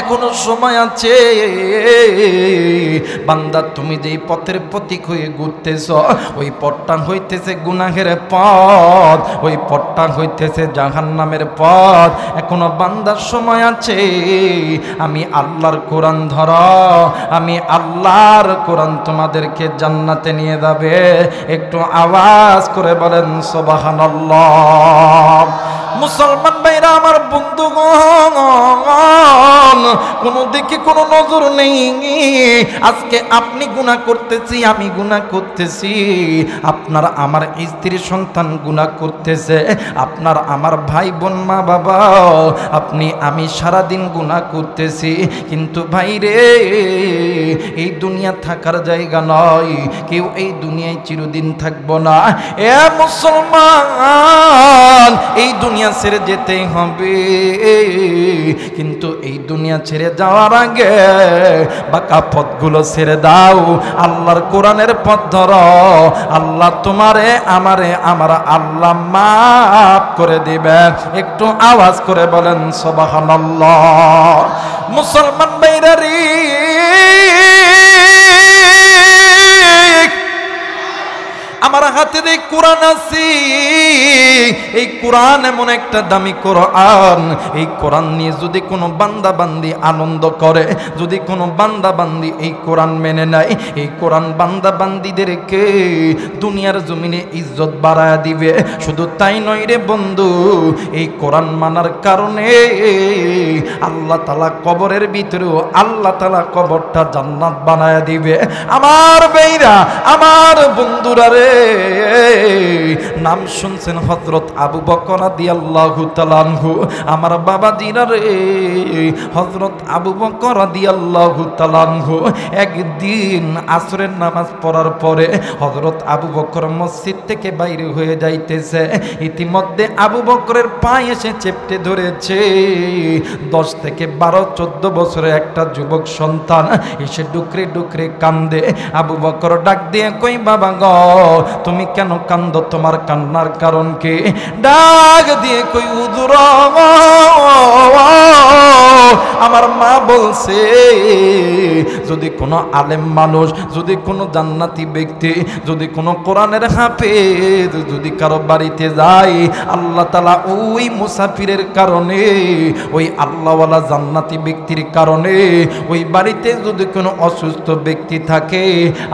এখনো সময় আছে বান্দা, তুমি যেই পথের প্রতীক হয়ে ঘুরতেছ ওই পথটা হইতেছে গুনাহের পথ, ওই পথটা হইতেছে জাহান্নামের পথ। এখনো বান্দার সময় আছে। আমি আল্লাহর কোরআন ধর, আমি আল্লাহর কোরআন তোমাদেরকে জান্নাতে নিয়ে যাবে। একটু আওয়াজ করে বলেন সুবহানাল্লাহ। মুসলমান ভাইরা আমার বন্ধুগণ, কোনো দিকে কোনো নজর নেই। আজকে আপনি গুনাহ করতেছি, আমি গুনাহ করতেছি, আপনার আমার স্ত্রী সন্তান গুনাহ করতেছে, আপনার আমার ভাই বোন মা বাবা আপনি আমি সারাদিন গুনাহ করতেছি। কিন্তু ভাই রে, এই দুনিয়া থাকার জায়গা নয়, কেউ এই দুনিয়ায় চিরদিন থাকবো না। এ মুসলমান, এই দুনিয়া ছেড়ে যেতেই হবে। কিন্তু এই দুনিয়া ছেড়ে যাওয়ার আগে বাঁকা পথগুলো ছেড়ে দাও, আল্লাহর কোরআনের পথ ধরো। আল্লাহ তোমারে আমারে আমার আল্লাহ মাফ করে দিবে। একটু আওয়াজ করে বলেন সুবহানাল্লাহ। মুসলমান ভাইরা রে, আমার হাতে যে কোরআন আছে, এই কোরআন এমন একটা দামি কোরআন। এই কোরআন নিয়ে যদি কোনো বান্দা বান্দি আনন্দ করে, যদি কোনো বান্দা বান্দি এই কোরআন মেনে নেয়, এই কোরআন বান্দা বান্দিদেরকে দুনিয়ার জমিনে ইজ্জত বাড়ায় দিবে। শুধু তাই নয় রে বন্ধু, এই কোরআন মানার কারণে আল্লাহ তাআলা কবরের ভিতরেও আল্লাহ তাআলা কবরটা জান্নাত বানায় দিবে। আমার ভাইরা, আমার বন্ধুরা রে, নাম শুনছেন হযরত আবু বকর রাদিয়াল্লাহু তাআলা আনহু। আমার বাবাজিরা রে, হযরত আবু বকর রাদিয়াল্লাহু তাআলা আনহু একদিন আসরের নামাজ পড়ার পরে হযরত আবু বকর মসজিদ থেকে বাইরে হয়ে যাইতেছে। ইতিমধ্যে আবু বকরের পা এসে চেপটে ধরেছে 10 থেকে 12, 14 বছরের একটা যুবক সন্তান এসে ডুকরে ডুকরে কান্দে। আবু বকর ডাক দিয়ে কই বাবা গো, তুমি কেন কান্দো? তোমার কান্নার কারণ কি? ডাক দিয়ে কই হুজুর, আমার মা বলছে যদি কোনো আলেম মানুষ, যদি কোনো জান্নাতি ব্যক্তি, যদি কোনো কোরআনের হাফেজ যদি কারো বাড়িতে যায়, আল্লাহ তাআলা ওই মুসাফিরের কারণে, ওই আল্লাহওয়ালা জান্নাতি ব্যক্তির কারণে ওই বাড়িতে যদি কোনো অসুস্থ ব্যক্তি থাকে,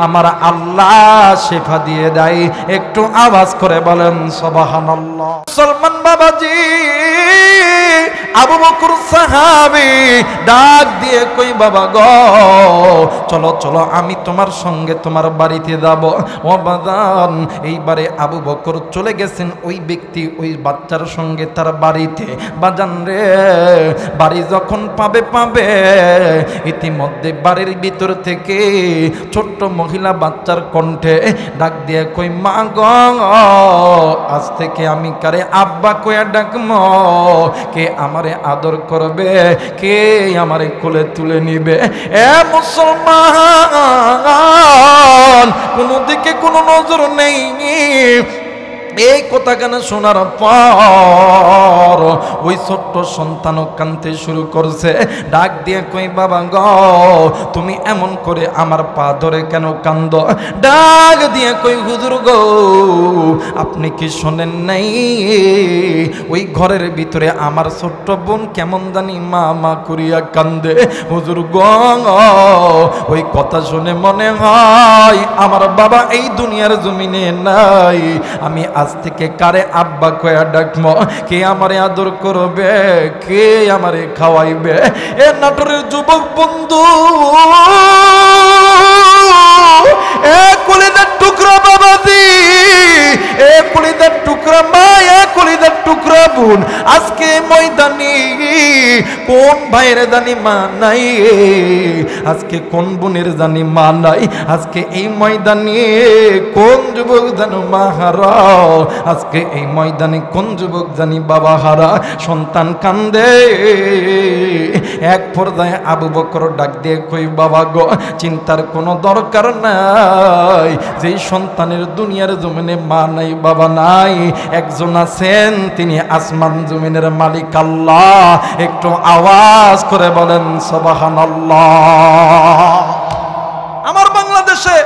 আমার আল্লাহ শেফা দিয়ে দেয়। একটু আওয়াজ করে বলেন সুবহানাল্লাহ। মুসলমান বাবাজি, আবু বকর সাহাবী ডাক দিয়ে কই বাবা গো, চলো চলো আমি তোমার সঙ্গে তোমার বাড়িতে যাব। ও বাজান, এইবারে আবু বকর চলে গেছেন ওই ব্যক্তি ওই বাচ্চার সঙ্গে তার বাড়িতে। বাজান রে, বাড়ি যখন পাবে ইতিমধ্যে বাড়ির ভিতর থেকে ছোট্ট মহিলা বাচ্চার কণ্ঠে ডাক দিয়ে কই মা গো, আজ থেকে আমি কারে আব্বা কইয়া ডাকমো, কে আমারে আদর করবে, কে আমারে কোলে তুলে নিবে? এ মুসলমান, কোনো দিকে কোনো নজর নেই। এই কথা কেন শোনার পর ওই ছোট্ট সন্তানও কাঁদতে শুরু করছে। ডাক দিয়ে কই বাবা গো, তুমি এমন করে আমার পা ধরে কেন কান্দ? ডাক দিয়ে কই হুজুর গো, আপনি কি শোনেন নাই ওই ঘরের ভিতরে আমার ছোট্ট বোন কেমন জানি মা মা করিয়া কান্দে? হুজুর গো, ওই কথা শুনে মনে হয় আমার বাবা এই দুনিয়ার জমিনে নাই। আমি আজ থেকে কারে আব্বা কয়া ডাকমো, কে আমারে আদর করবে, কে আমারে খাওয়াইবে? এ নাটোরের যুবক বন্ধু, এ কলিজার টুকরা বাবাজি, এ কলিজার টুকরা মা, এ কলিজার টুকরা বোন আজকে ময়দানে কোন ভাইয়ের জানি মা নাই, আজকে কোন বোনের জানি মা নাই, আজকে এই ময়দানে কোন যুবক জানো মা হারা, আজকে এই ময়দানে কোন যুবক জানি বাবা হারা, সন্তান কান্দে। এক পর্যায়ে আবু বকর ডাক দিয়ে কই বাবা গো চিন্তার কোনো দরকার নাই, যেই সন্তানের দুনিয়ার জমিনে মা নাই বাবা নাই, একজন আছেন তিনি আসমান জমিনের মালিক আল্লাহ। একটু আওয়াজ করে বলেন সুবহানাল্লাহ। আমার বাংলাদেশে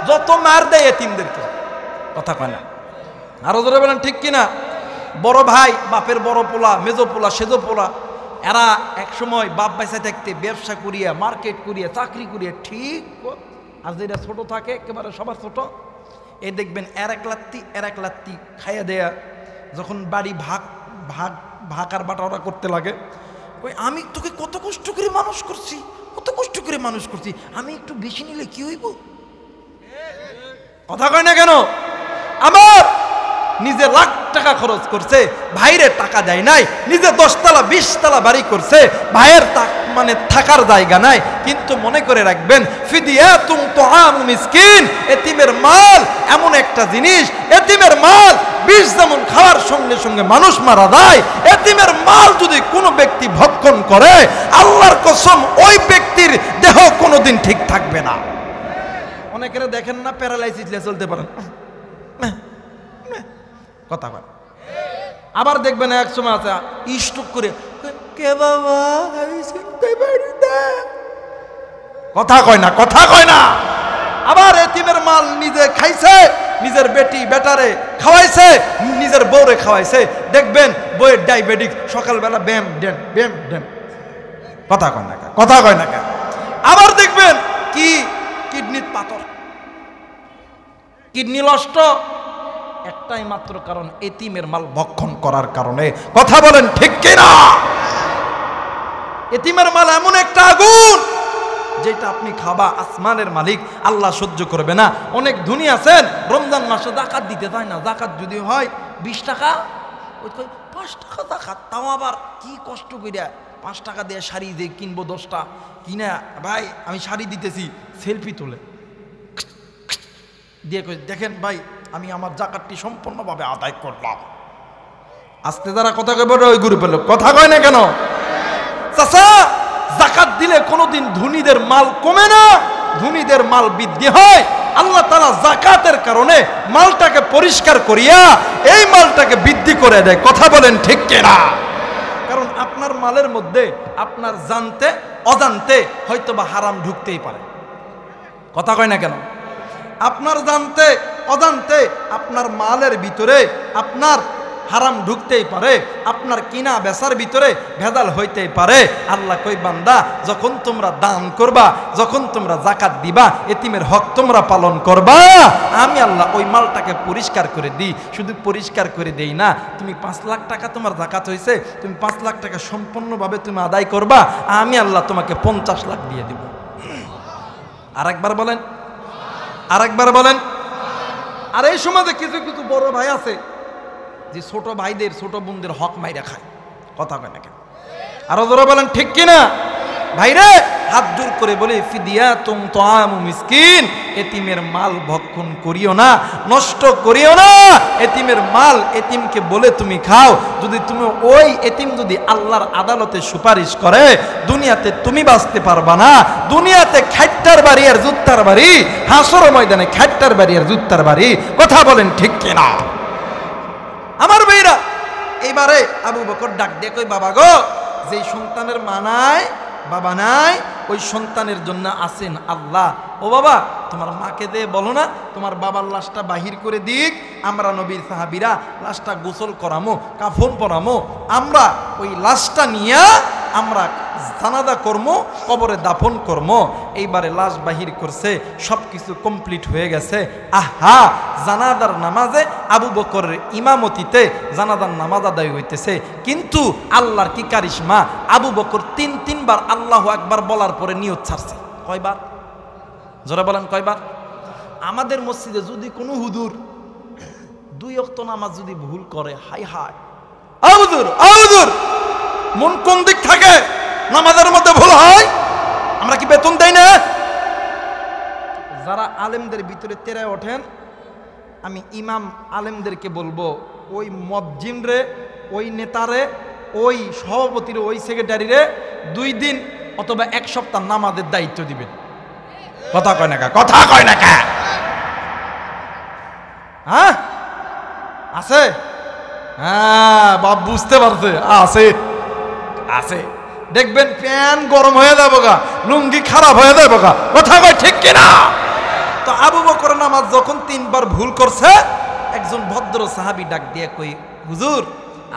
যত মার দেয় এতিমদেরকে, কথা কয় না, আরো জোরে বলেন ঠিক কিনা? বড় ভাই বাপের বড় পোলা, মেজো পোলা, সেজো পোলা, এরা এক সময় বাপ বাইসা থাকতে ব্যবসা করিয়া, মার্কেট করিয়া, চাকরি করিয়া ঠিক, আর যেটা ছোট থাকে একেবারে সবার ছোট, এই দেখবেন এর এক লাত্তি খাইয়া দেয়া, যখন বাড়ি ভাগ বাটা করতে লাগে, ওই আমি তোকে কত কষ্ট করে মানুষ করছি, কত কষ্ট করে মানুষ করছি, আমি একটু বেশি নিলে কি হইব? কথা কয় না কেন? আমার নিজে লাখ টাকা খরচ করছে, ভাইরে টাকা দেয় নাই, নিজে 10 তলা 20 তলা বাড়ি করছে, ভাইয়ের মানে থাকার জায়গা নাই, কিন্তু মনে করে রাখবেন ফিদিয়াতুম তুআম মিসকিন, এতিমের মাল এমন একটা জিনিস, এতিমের মাল বিষ যেমন খাওয়ার সঙ্গে সঙ্গে মানুষ মারা যায়, এতিমের মাল যদি কোনো ব্যক্তি ভক্ষণ করে আল্লাহর কসম ওই ব্যক্তির দেহ কোনোদিন ঠিক থাকবে না। অনেকের দেখেন না প্যারালাইসিস নিয়ে চলতে পারেন, কথা কয়। আবার দেখবেন এক সময় আছে স্ট্রোক করে, কে বাবা আমি চিনতে পারি না, কথা কয় না, কথা কয় না। আবার এতিমের মাল নিজে খাইছে, নিজের বেটি বেটারে খাওয়াইছে, নিজের বউরে খাওয়াইছে, দেখবেন বউয়ের ডায়াবেটিক, সকালবেলা ব্যায়াম ড্যাম ব্যায়াম ড্যাম, কথা কয় না, কথা কয় না। আবার দেখবেন কি কিডনির পাথর, কিডনি নষ্ট, একটাই মাত্র কারণ এতিমের মাল ভক্ষণ করার কারণে, কথা বলেন ঠিক কিনা? এতিমের মাল এমন একটা আগুন যেটা আপনি খাবা আসমানের মালিক আল্লাহ সহ্য করবে না। অনেক ধনী আছেন রমজান মাসে যাকাত দিতে চায় না, যাকাত যদি হয় 20 টাকা, 5 টাকা যাকাত, তাও আবার কি কষ্ট কইরা 5 টাকা দিয়ে শাড়ি দিয়ে কিনবো 10টা কিনা, ভাই আমি শাড়ি দিতেছি, সেলফি তোলে দিয়ে কই দেখেন ভাই আমি আমার যাকাতটি সম্পূর্ণভাবে আদায় করলাম। আস্তে যারা কথা কইব ওই গ্রুপের লোক, কথা কয় না কেন? চাচা যাকাত দিলে কোনোদিন ধনীদের মাল কমে না, ধনীদের মাল বৃদ্ধি হয়। আল্লাহ তাআলা যাকাতের কারণে মালটাকে পরিষ্কার করিয়া এই মালটাকে বৃদ্ধি করে দেয়, কথা বলেন ঠিক কিনা? কারণ আপনার মালের মধ্যে আপনার জানতে অজান্তে হয়তোবা হারাম ঢুকতেই পারে, কথা কয় না কেন? আপনার জানতে অজান্তে আপনার মালের ভিতরে আপনার হারাম ঢুকতেই পারে, আপনার কিনা বেচার ভিতরে ভেজাল হইতেই পারে। আল্লাহ কই বান্দা যখন তোমরা দান করবা, যখন তোমরা যাকাত দিবা, এতিমের হক তোমরা পালন করবা, আমি আল্লাহ ওই মালটাকে পরিষ্কার করে দিই। শুধু পরিষ্কার করে দেই না, তুমি 5 লাখ টাকা তোমার যাকাত হয়েছে, তুমি 5 লাখ টাকা সম্পূর্ণভাবে তুমি আদায় করবা, আমি আল্লাহ তোমাকে 50 লাখ দিয়ে দিব। আরেকবার বলেন, আরেকবার বলেন। আর এই সমাজে কিছু কিছু বড় ভাই আছে যে ছোট ভাইদের ছোট বোনদের হক মাইরা খায়, কথা কয় না কেন? আরো জোরে বলেন ঠিক কিনা? ভাইরে হাত জোর করে বলে ফিদিয়াতুম তুআমু মিসকিন, এতিমের মাল ভক্ষণ করিও না, নষ্ট করিও না। এতিমের মাল এতিমকে বলে তুমি খাও, যদি তুমি ওই এতিম যদি আল্লাহর আদালতে সুপারিশ করে দুনিয়াতে তুমি বাঁচতে পারবা না। দুনিয়াতে খাট্টার বাড়ি আর জুত্তার বাড়ি, হাসর ময়দানে খাট্টার বাড়ি আর জুত্তার বাড়ি, কথা বলেন ঠিক কিনা? আমার ভাইরা এইবারে আবু বকর ডাক দিয়ে কই বাবা গো, যেই সন্তানের মা নাই বাবা নাই ওই সন্তানের জন্য আছেন আল্লাহ। ও বাবা তোমার মাকে দিয়ে বলো না তোমার বাবার লাশটা বাহির করে দিক, আমরা নবীর সাহাবীরা লাশটা গোসল করামো, কাফন পরামো, আমরা ওই লাশটা নিয়ে আমরা জানাজা কর্ম, কবরে দাফন কর্ম। এইবারে লাশ বাহির করছে, সব কিছু কমপ্লিট হয়ে গেছে। আহা, জানাজার নামাজে আবু বকরের ইমামতিতে জানাজার নামাজ আদায় হইতেছে, কিন্তু আল্লাহর কি কারিশমা, আবু বকর 3 বার আল্লাহু আকবার বলার পরে নিয়ত ছাড়ছে। কয়বার? জোরে বলেন কয়বার? আমাদের মসজিদে যদি কোনো হুজুর 2 ওয়াক্ত নামাজ যদি ভুল করে, হাই হাই হুজুর মন কোন দিক থাকে? নামাজের মধ্যে ভুল হয়, আমরা কি বেতন দেই না? যারা আলেমদের ভিতরে তেরায় ওঠেন, আমি ইমাম আলেমদেরকে বলবো, ওই মুয়াজ্জিন রে, ওই নেতারে, ওই সভাপতির, ওই সেক্রেটারিরে 2 দিন অথবা 1 সপ্তাহ নামাজের দায়িত্ব দিবেন। কথা কয় না কা? কথা কয় না কা? হ্যাঁ আছে? হ্যাঁ বাপ বুঝতে পারছে, আছে আছে। দেখবেন প্যান গরম হয়ে যাবো গা, লুঙ্গি খারাপ হয়ে যাবো গা। কথা কয় ঠিক কিনা? তো আবু বকর নামাজ যখন 3 বার ভুল করছে, একজন ভদ্র সাহাবী ডাক দিয়ে কই, হুজুর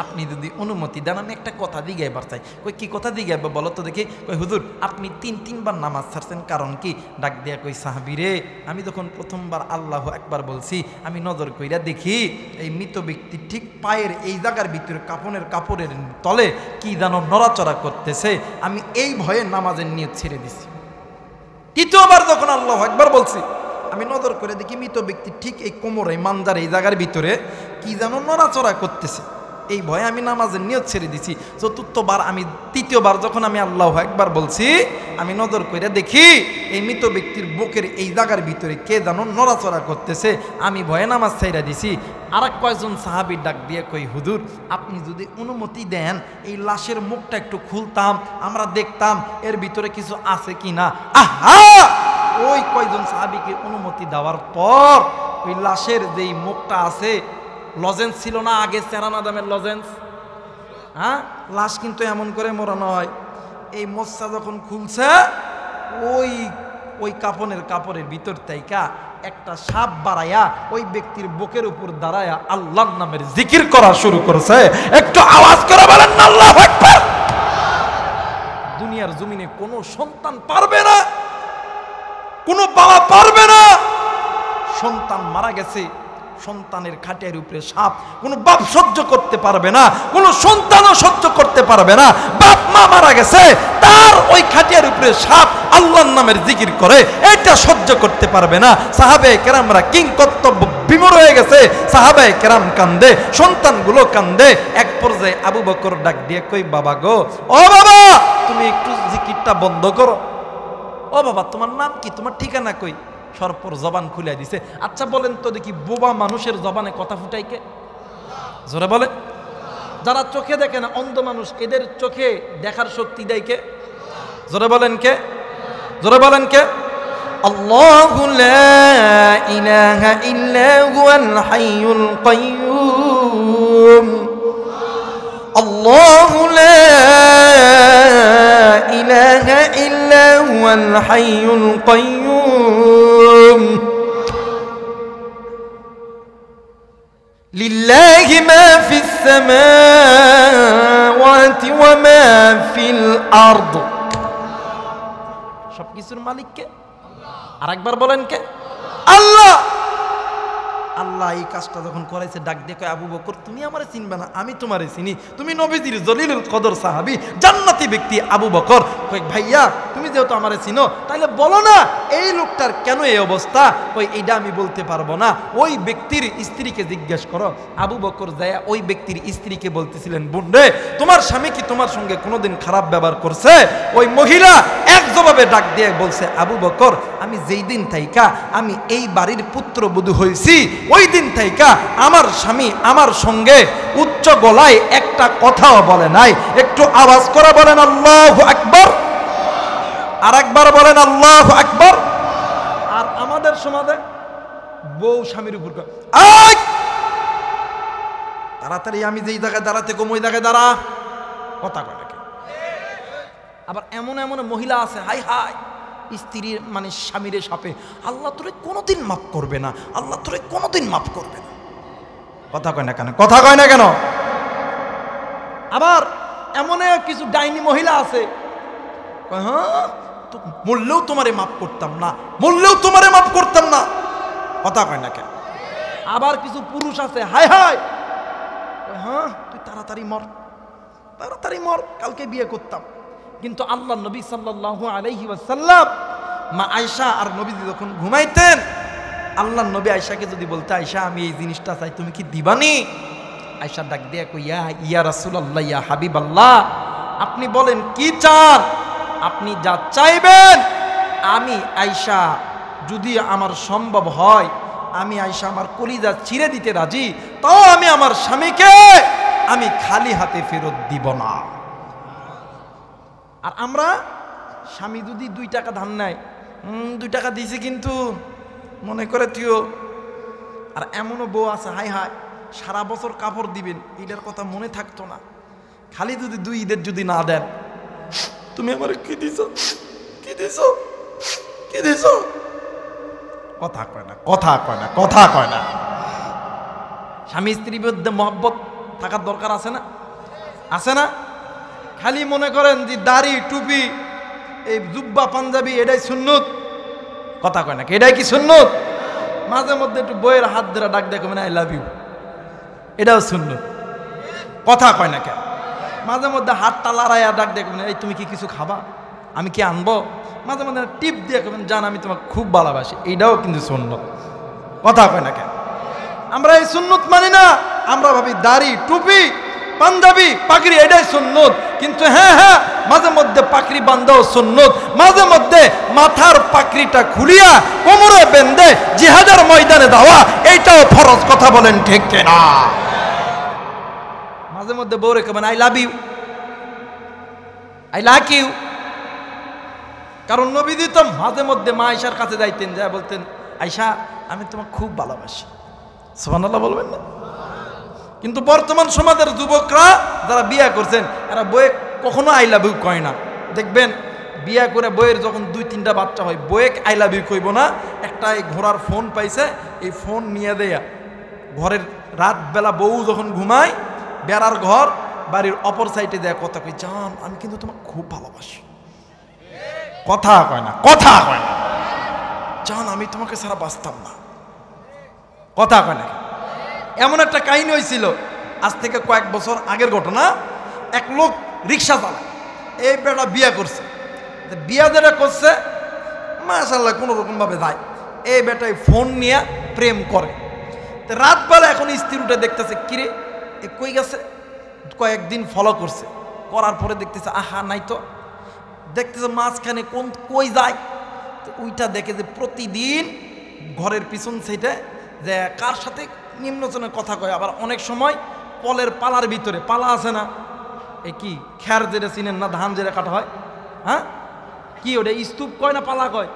আপনি যদি অনুমতি দেন আমি একটা কথা দিগাইবার চাই। কই কি কথা দিগাইবা বলো তো দেখি? কই হুজুর আপনি 3 বার নামাজ ছাড়ছেন, কারণ কি? ডাক দিয়া কই, সাহাবী রে, আমি যখন প্রথমবার আল্লাহু আকবার বলছি, আমি নজর কইরা দেখি এই মৃত ব্যক্তি ঠিক পায়ের এই জায়গার ভিতরে কাপড়ের তলে কি যেন নড়াচড়া করতেছে। আমি এই ভয়ে নামাজের নিয়ত ছেড়ে দিছি। দ্বিতীয়বার যখন আল্লাহু আকবার বলছি, আমি নজর করে দেখি মৃত ব্যক্তি ঠিক এই কোমরে, মানজার এই জায়গার ভিতরে কি যেন নড়াচড়া করতেছে। এই ভয়ে আমি নামাজের নিয়ত ছেড়ে দিছি। তৃতীয়বার যখন আমি আল্লাহু আকবার বলছি, আমি নজর করে দেখি এই মৃত ব্যক্তির বুকের এই জায়গার ভিতরে কে যেন নড়াচড়া করতেছে। আমি ভয়ে নামাজ ছেড়ে দিছি। আর কয়েকজন সাহাবী ডাক দিয়ে কই, হুজুর আপনি যদি অনুমতি দেন এই লাশের মুখটা একটু খুলতাম, আমরা দেখতাম এর ভিতরে কিছু আছে কিনা। আহা, ওই কয়েকজন সাহাবীকে অনুমতি দেওয়ার পর ওই লাশের যেই মুখটা আছে, লজেন্স ছিল না আগে, চেরানা দামের লজেন্স, হ্যাঁ, লাশ কিন্তু এমন করে মোড়ানো হয়। এই মোচ্ছা যখন খুলছে, ওই কাপড়ের ভিতর থেকে একটা সাপ বাড়াইয়া ওই ব্যক্তির বুকের উপর দাঁড়ায়া আল্লাহর নামের জিকির করা শুরু করেছে। একটু আওয়াজ করে বলেন না আল্লাহু আকবার। দুনিয়ার জমিনে কোনো সন্তান পারবে না, কোনো বাবা পারবে না। সন্তান মারা গেছে, সন্তানের খাটিয়ার উপরে সাপ, কোনো বাপ সহ্য করতে পারবে না, কোনো সন্তানও সহ্য করতে পারবে না। বাপ মা মারা গেছে, তার ওই খাটিয়ার উপরে সাপ আল্লাহর নামের জিকির করে, এটা সহ্য করতে পারবে না। সাহাবায়ে কেরামরা কিং কর্তব্য বিমূঢ় হয়ে গেছে। সাহাবায়ে কেরাম কান্দে, সন্তানগুলো কান্দে। এক পর্যায়ে আবু বকর ডাক দিয়ে কই, বাবা গো, ও বাবা তুমি একটু জিকিরটা বন্ধ করো। ও বাবা তোমার নাম কি, তোমার ঠিকানা কই? সরপর জবান খুলে দিছে। আচ্ছা বলেন তো দেখি, বোবা মানুষের জবানে কথা ফুটাই কে? জোরে বলেন। যারা চোখে দেখে না, অন্ধ মানুষ, এদের চোখে দেখার শক্তি দেয় কে? জোরে বলেন কে? জোরে বলেন কে? আল্লাহু লা ইলাহা ইল্লা হুয়াল হাইয়ুল কাইয়্যুম। আল্লাহু লা ইলাহা ইল্লা হুয়াল হাইয়ুল কাইয়্যুম। লিল্লাহি মা ফিস সামাওয়াতি ওয়া মা ফিল আরদ। সবকিছুর মালিক কে? আরেকবার বলেন কে? আল্লাহ। আল্লাহ এই কাজটা যখন করাইছে, ডাক দিয়ে কয়, আবু বকর তুমি আমারে চিনবে না, আমি তোমারে চিনি, তুমি নবীজির জলিলুল কদর সাহাবী, জান্নাতি ব্যক্তি আবু বকর। কই ভাইয়া তুমি যেহেতু আমারে চিনো, তাহলে বলো না এই লোকটার কেন এই অবস্থা? কই এইটা আমি বলতে পারবো না, ওই ব্যক্তির স্ত্রীকে জিজ্ঞেস করো। আবু বকর যায় ওই ব্যক্তির স্ত্রীকে বলতেছিলেন, বোন রে তোমার স্বামী কি তোমার সঙ্গে কোনোদিন খারাপ ব্যবহার করছে? ওই মহিলা এক জবাবে ডাক দিয়ে বলছে, আবু বকর আমি যেই দিন থাইকা আমি এই বাড়ির পুত্রবধূ হয়েছি, ওই দিন থাইকা আমার স্বামী আমার সঙ্গে উচ্চ গলায় একটা কথাও বলে নাই। একটু আওয়াজ করে বলেন আল্লাহু আকবার। আর একবার বলেন আল্লাহু আকবার। আর আমাদের সমাজে বউ স্বামীর উপর তাড়াতাড়ি আমি যেই জায়গায় দাঁড়াতে কম ওই জায়গায় দাঁড়া, কথা কয় নাকি? আবার এমন এমন মহিলা আছে, হাই হাই স্ত্রীর মানে স্বামীরে সাপে, আল্লাহ তোরে কোনোদিন মাফ করবে না, আল্লাহ তোরে কোনোদিন মাফ করবে না। কথা কয় না কেন? কথা কয় না কেন? আবার এমন কিছু ডাইনি মহিলা আছে, হ্যাঁ মরলেও তোমারে মাফ করতাম না, মরলেও তোমারে মাফ করতাম না। কথা কয় না কেন? আবার কিছু পুরুষ আছে, হাই হাই হ্যাঁ তুই তাড়াতাড়ি মর, তাড়াতাড়ি মর, কালকে বিয়ে করতাম। কিন্তু আল্লাহ নবী সাল্লাল্লাহু আলাইহি ওয়াসাল্লাম, মা আয়েশা আর নবী যখন ঘুমাইতেন, আল্লাহ নবী আয়েশাকে যদি বলতে, আয়েশা আমি এই জিনিসটা চাই, তুমি কি দিবানি? আয়েশা ডাক দিয়ে কই ইয়া রাসূলুল্লাহ, ইয়া হাবিবাল্লাহ, আপনি বলেন কি চান? আপনি যা চাইবেন আমি আয়েশা, যদি আমার সম্ভব হয় আমি আয়েশা আমার কলিজা ছিঁড়ে দিতে রাজি, তাও আমি আমার স্বামীকে আমি খালি হাতে ফেরত দিব না। আর আমরা স্বামী যদি 2 টাকা ধার নেয়, 2 টাকা দিয়েছি কিন্তু মনে করে তুইও। আর এমনও বউ আছে, হাই হাই সারা বছর কাপড় দিবেন, ঈদের কথা মনে থাকতো না, খালি যদি 2 ঈদের যদি না দেন, তুমি আমার কি দিছ, কি দিছ, কি দিছ, কথা কয় না, কথা কয় না, কথা কয় না। স্বামী স্ত্রীর মধ্যে মহব্বত থাকার দরকার আছে না? আছে না? খালি মনে করেন যে দাড়ি টুপি এই জুব্বা পাঞ্জাবি এটাই সুন্নত, কথা কয় না, এটাই কি সুন্নত? মাঝে মধ্যে একটু বইয়ের হাত ধরে ডাক দেখো মানে আই লাভ ইউ, এটাও সুন্নত, কথা কয় না কেন? মাঝে মধ্যে হাতটা লড়াইয়া ডাক দেখো মানে এই তুমি কি কিছু খাবা, আমি কি আনবো, মাঝে মধ্যে টিপ দিয়ে কেমন জান আমি তোমাকে খুব ভালোবাসি, এইটাও কিন্তু সুন্নত, কথা কয় না কেন? আমরা এই সুন্নত মানি না, আমরা ভাবি দাড়ি টুপি পাঞ্জাবি পাগড়ি এটাই সুন্নত। কিন্তু হ্যাঁ হ্যাঁ, মাঝে মধ্যে পাগড়ি বান্ধাও সুন্নত, মাঝে মধ্যে মাথার পাগড়িটা খুলিয়া কোমরে বেঁধে জিহাদের ময়দানে যাওয়া এইটাও ফরজ, কথা বলেন ঠিক কিনা? মাঝে মধ্যে বউরে কেমন I love you, I like you. কারণ নবীজি তো মাঝে মধ্যে মা আয়েশার কাছে যাইতেন, যা বলতেন আয়েশা আমি তোমাকে খুব ভালোবাসি, সুবহানাল্লাহ বলবেন না? কিন্তু বর্তমান সমাজের যুবকরা যারা বিয়ে করছেন এরা বইয়ে কখনো আই লাভ ইউ কয় না। দেখবেন বিয়ে করে বইয়ের যখন 2-3টা বাচ্চা হয়, বইয়ে আই লাভ ইউ কইব না, একটা এই ঘোড়ার ফোন পাইছে, এই ফোন নিয়ে দেয়া ঘরের রাত বেলা বউ যখন ঘুমায়, বেড়ার ঘর বাড়ির অপর সাইডে দেয়া কথা কই, জান আমি কিন্তু তোমাকে খুব ভালোবাসি, কথা কয় না, কথা কয় না, জান আমি তোমাকে ছাড়া বাঁচতাম না, কথা কয় না। এমন একটা কাহিনী হয়েছিল আজ থেকে কয়েক বছর আগের ঘটনা। এক লোক রিক্সা চালায়, এই বেটা বিয়ে করছে, বিয়া যেটা করছে মাশাআল্লাহ কোনো রকম ভাবে যায়, এই বেটাই ফোন নিয়ে প্রেম করে। রাত বেলা এখন স্ত্রী উঠে দেখতেছে কিরে এ কই গেছে, কয়েকদিন ফলো করছে, করার পরে দেখতেছে আহা নাই তো, দেখতেছে মাঝখানে কোন কই যায়, ওইটা দেখে যে প্রতিদিন ঘরের পিছন সাইডে যে কার সাথে নিম্নজনের কথা কয়। আবার অনেক সময় পলের পালার ভিতরে, পালা আছে না, এ কি খ্যার যেটা চিনেন না, ধান যেটা কাটা হয়, হ্যাঁ কি ওটা স্তূপ কয় না পালা কয়,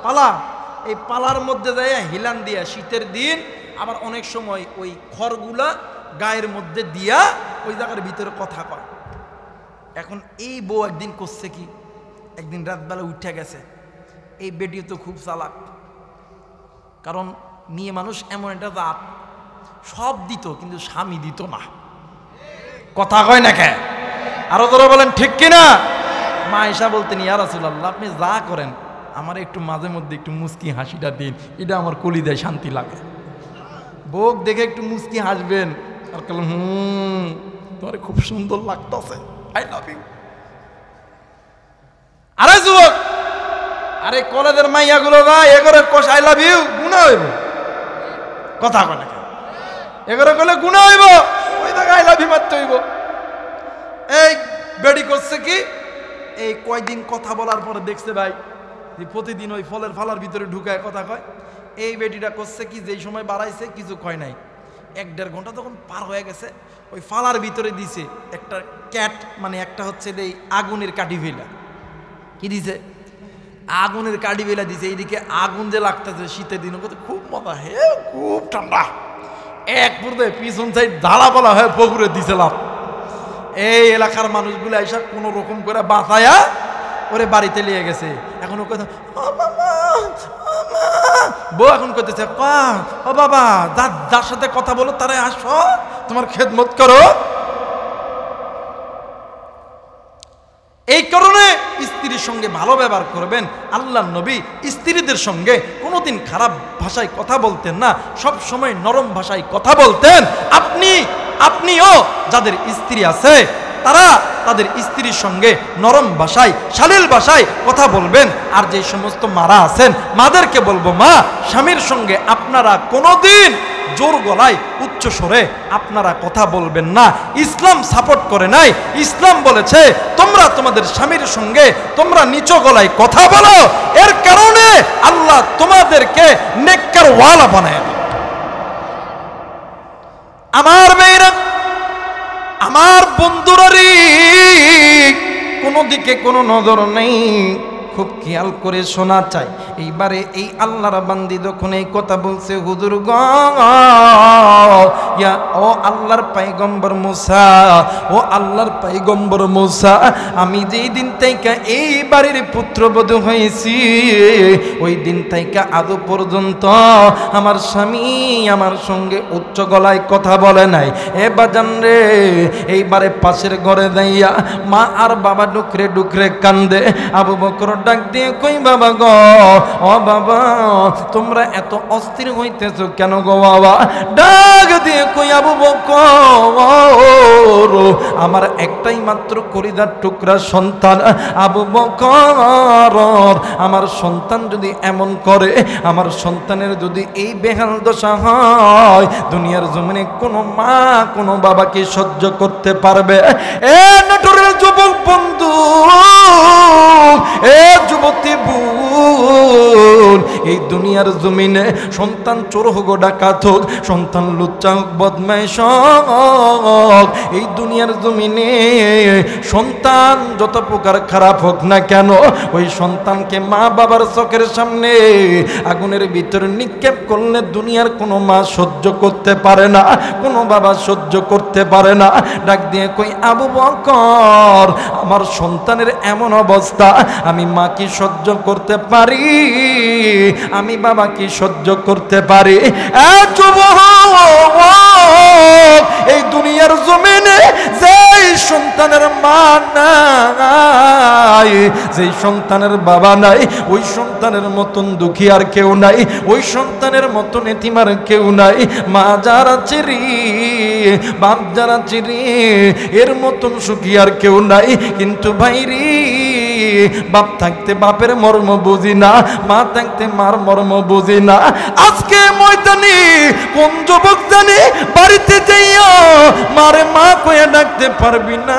পালা, এই পালার মধ্যে যায় হিলান দিয়া শীতের দিন, আবার অনেক সময় ওই খড়গুলা গায়ের মধ্যে দিয়া ওই জায়গার ভিতরে কথা কয়। এখন এই বউ একদিন করছে কি, একদিন রাতবেলা উঠে গেছে, এই বেটি তো খুব চালাক, কারণ মেয়ে মানুষ এমন একটা জাত সব দিত কিন্তু স্বামী দিত না, কথা কয় না কে? আরো তোরা বলেন ঠিক কিনা? মা আয়েশা বলতেন ইয়া রাসূলুল্লাহ আপনি যা করেন আমার একটু মাঝে মধ্যে একটু মুস্কি হাসিটা দিন, এটা আমার কলিজায় শান্তি লাগে। বউ দেখে একটু মুস্কি হাসবেন আর বললেন তোমার খুব সুন্দর লাগতেছে, আই লাভ ইউ। আরে যুবক, আরে কলেজের মাইয়া গুলো না এগরে কোষ আই লাভ ইউ গুনাহ হইব, কথা কয় না, এগরে কইলে গুনাহ হইব, ওই জায়গায় আই লাভ ইউ মারতে হইব। এই বেডি করছে কি, এই কয়দিন কথা বলার পরে দেখছে ভাই যে প্রতিদিন ওই ফলের ফালার ভিতরে ঢুকায় কথা কয়। এই বেটিটা করছে কি, যেই সময় বাড়াইছে কিছু কয় নাই, 1-1.5 ঘন্টা তখন পার হয়ে গেছে, ওই ফালার ভিতরে দিছে একটা ক্যাট, মানে একটা হচ্ছে এই আগুনের কাঠি ফেলা, কি দিছে আগুনের কাঠি ফেলা দিছে, এইদিকে আগুন যে লাগতেছে শীতের দিন খুব মজা, হে খুব ঠান্ডা, এক পর্যায়ে পিছন সাইড ধারাপালা হয়ে পুকুরে দিছে লাভ। এই এলাকার মানুষগুলো এসে কোনো রকম করে বাঁচায়া ওরে বাড়িতে নিয়ে গেছে। এখন ও কথা বউ এখন করতেছে ও বাবা যার সাথে কথা বলো তারা আসো, তোমার খেদমত করো। এই কারণে স্ত্রীর সঙ্গে ভালো ব্যবহার করবেন। আল্লাহর নবী স্ত্রীদের সঙ্গে কোনোদিন খারাপ ভাষায় কথা বলতেন না, সব সময় নরম ভাষায় কথা বলতেন। আপনিও যাদের স্ত্রী আছে তারা তাদের স্ত্রীর সঙ্গে নরম ভাষায় শালীল ভাষায় কথা বলবেন। আর যে সমস্ত মারা আছেন মাদেরকে বলবো, মা স্বামীর সঙ্গে আপনারা কোনোদিন জোর গলায় উচ্চ স্বরে আপনারা কথা বলবেন না। ইসলাম সাপোর্ট করে নাই। ইসলাম বলেছে তোমরা তোমাদের স্বামীর সঙ্গে তোমরা নিচু গলায় কথা বলো, এর কারণে আল্লাহ তোমাদেরকে নেককার ওয়ালা বানায়। আমার মেয়েরা, আমার বন্ধুরারি, কোনো দিকে কোনো নজর নেই, খুব খেয়াল করে শোনা চাই। এইবারে এই আল্লাহর বান্দি যখন এই কথা বলছে, হুজুর গ ইয়া ও আল্লাহর পয়গম্বর মুসা, ও আল্লাহর পয়গম্বর মুসা, আমি যেই দিন থেকে এই বাড়ির পুত্রবধূ হয়েছি ওই দিন থেকে আজ পর্যন্ত আমার স্বামী আমার সঙ্গে উচ্চ গলায় কথা বলে নাই। এ বাজান রে, এইবারে পাশের ঘরে যাইয়া মা আর বাবা ডুকরে ডুকরে কান্দে। আবু বকর ডাক দিয়ে কই, বাবা গো, ও বাবা তোমরা এত অস্থির হইতেছো কেন গো বাবা? ডাক দিয়ে কই, আবু বকর আমার একটাই মাত্র কলিজার টুকরা সন্তান আবু বকর, আমার সন্তান যদি এমন করে, আমার সন্তানের যদি এই বেহাল দশা হয়, দুনিয়ার জমিনে কোনো মা কোনো বাবাকে সহ্য করতে পারবে? এ নটরের যুবক বন্ধু, এ যুবতী বোন, এই দুনিয়ার জমিনে সন্তান চোর হোক, ডাকাত হোক, সন্তান লুচ্চা হোক, বদমাইশ হোক, এই দুনিয়ার জমিনে সন্তান যত প্রকার খারাপ হোক না কেন, ওই সন্তানকে মা বাবার চোখের সামনে আগুনের ভিতরে নিক্ষেপ করলে দুনিয়ার কোনো মা সহ্য করতে পারে না, কোনো বাবা সহ্য করতে পারে না। ডাক দিয়ে কই, আবু বকর আমার সন্তানের এমন অবস্থা, আমি মা কি সহ্য করতে পারি? আমি বাবা কি সহ্য করতে পারি? এই দুনিয়ার জমিনে যেই সন্তানের মা নাই, যেই সন্তানের বাবা নাই, ওই সন্তানের মতন দুঃখী আর কেউ নাই, ওই সন্তানের মতন এতিম আর কেউ নাই। মা যারা চিরি, বাপ যারা চিরি, এর মতন সুখী আর কেউ নাই। কিন্তু ভাইরি, বাপ থাকতে বাপের মর্ম বুঝি না, মা থাকতে মার মর্ম বুঝি না। আজকে ময়দানে কোন যুবক জানি বাড়িতে যাইয়া মারে মা কয়ে ডাকতে পারবি না?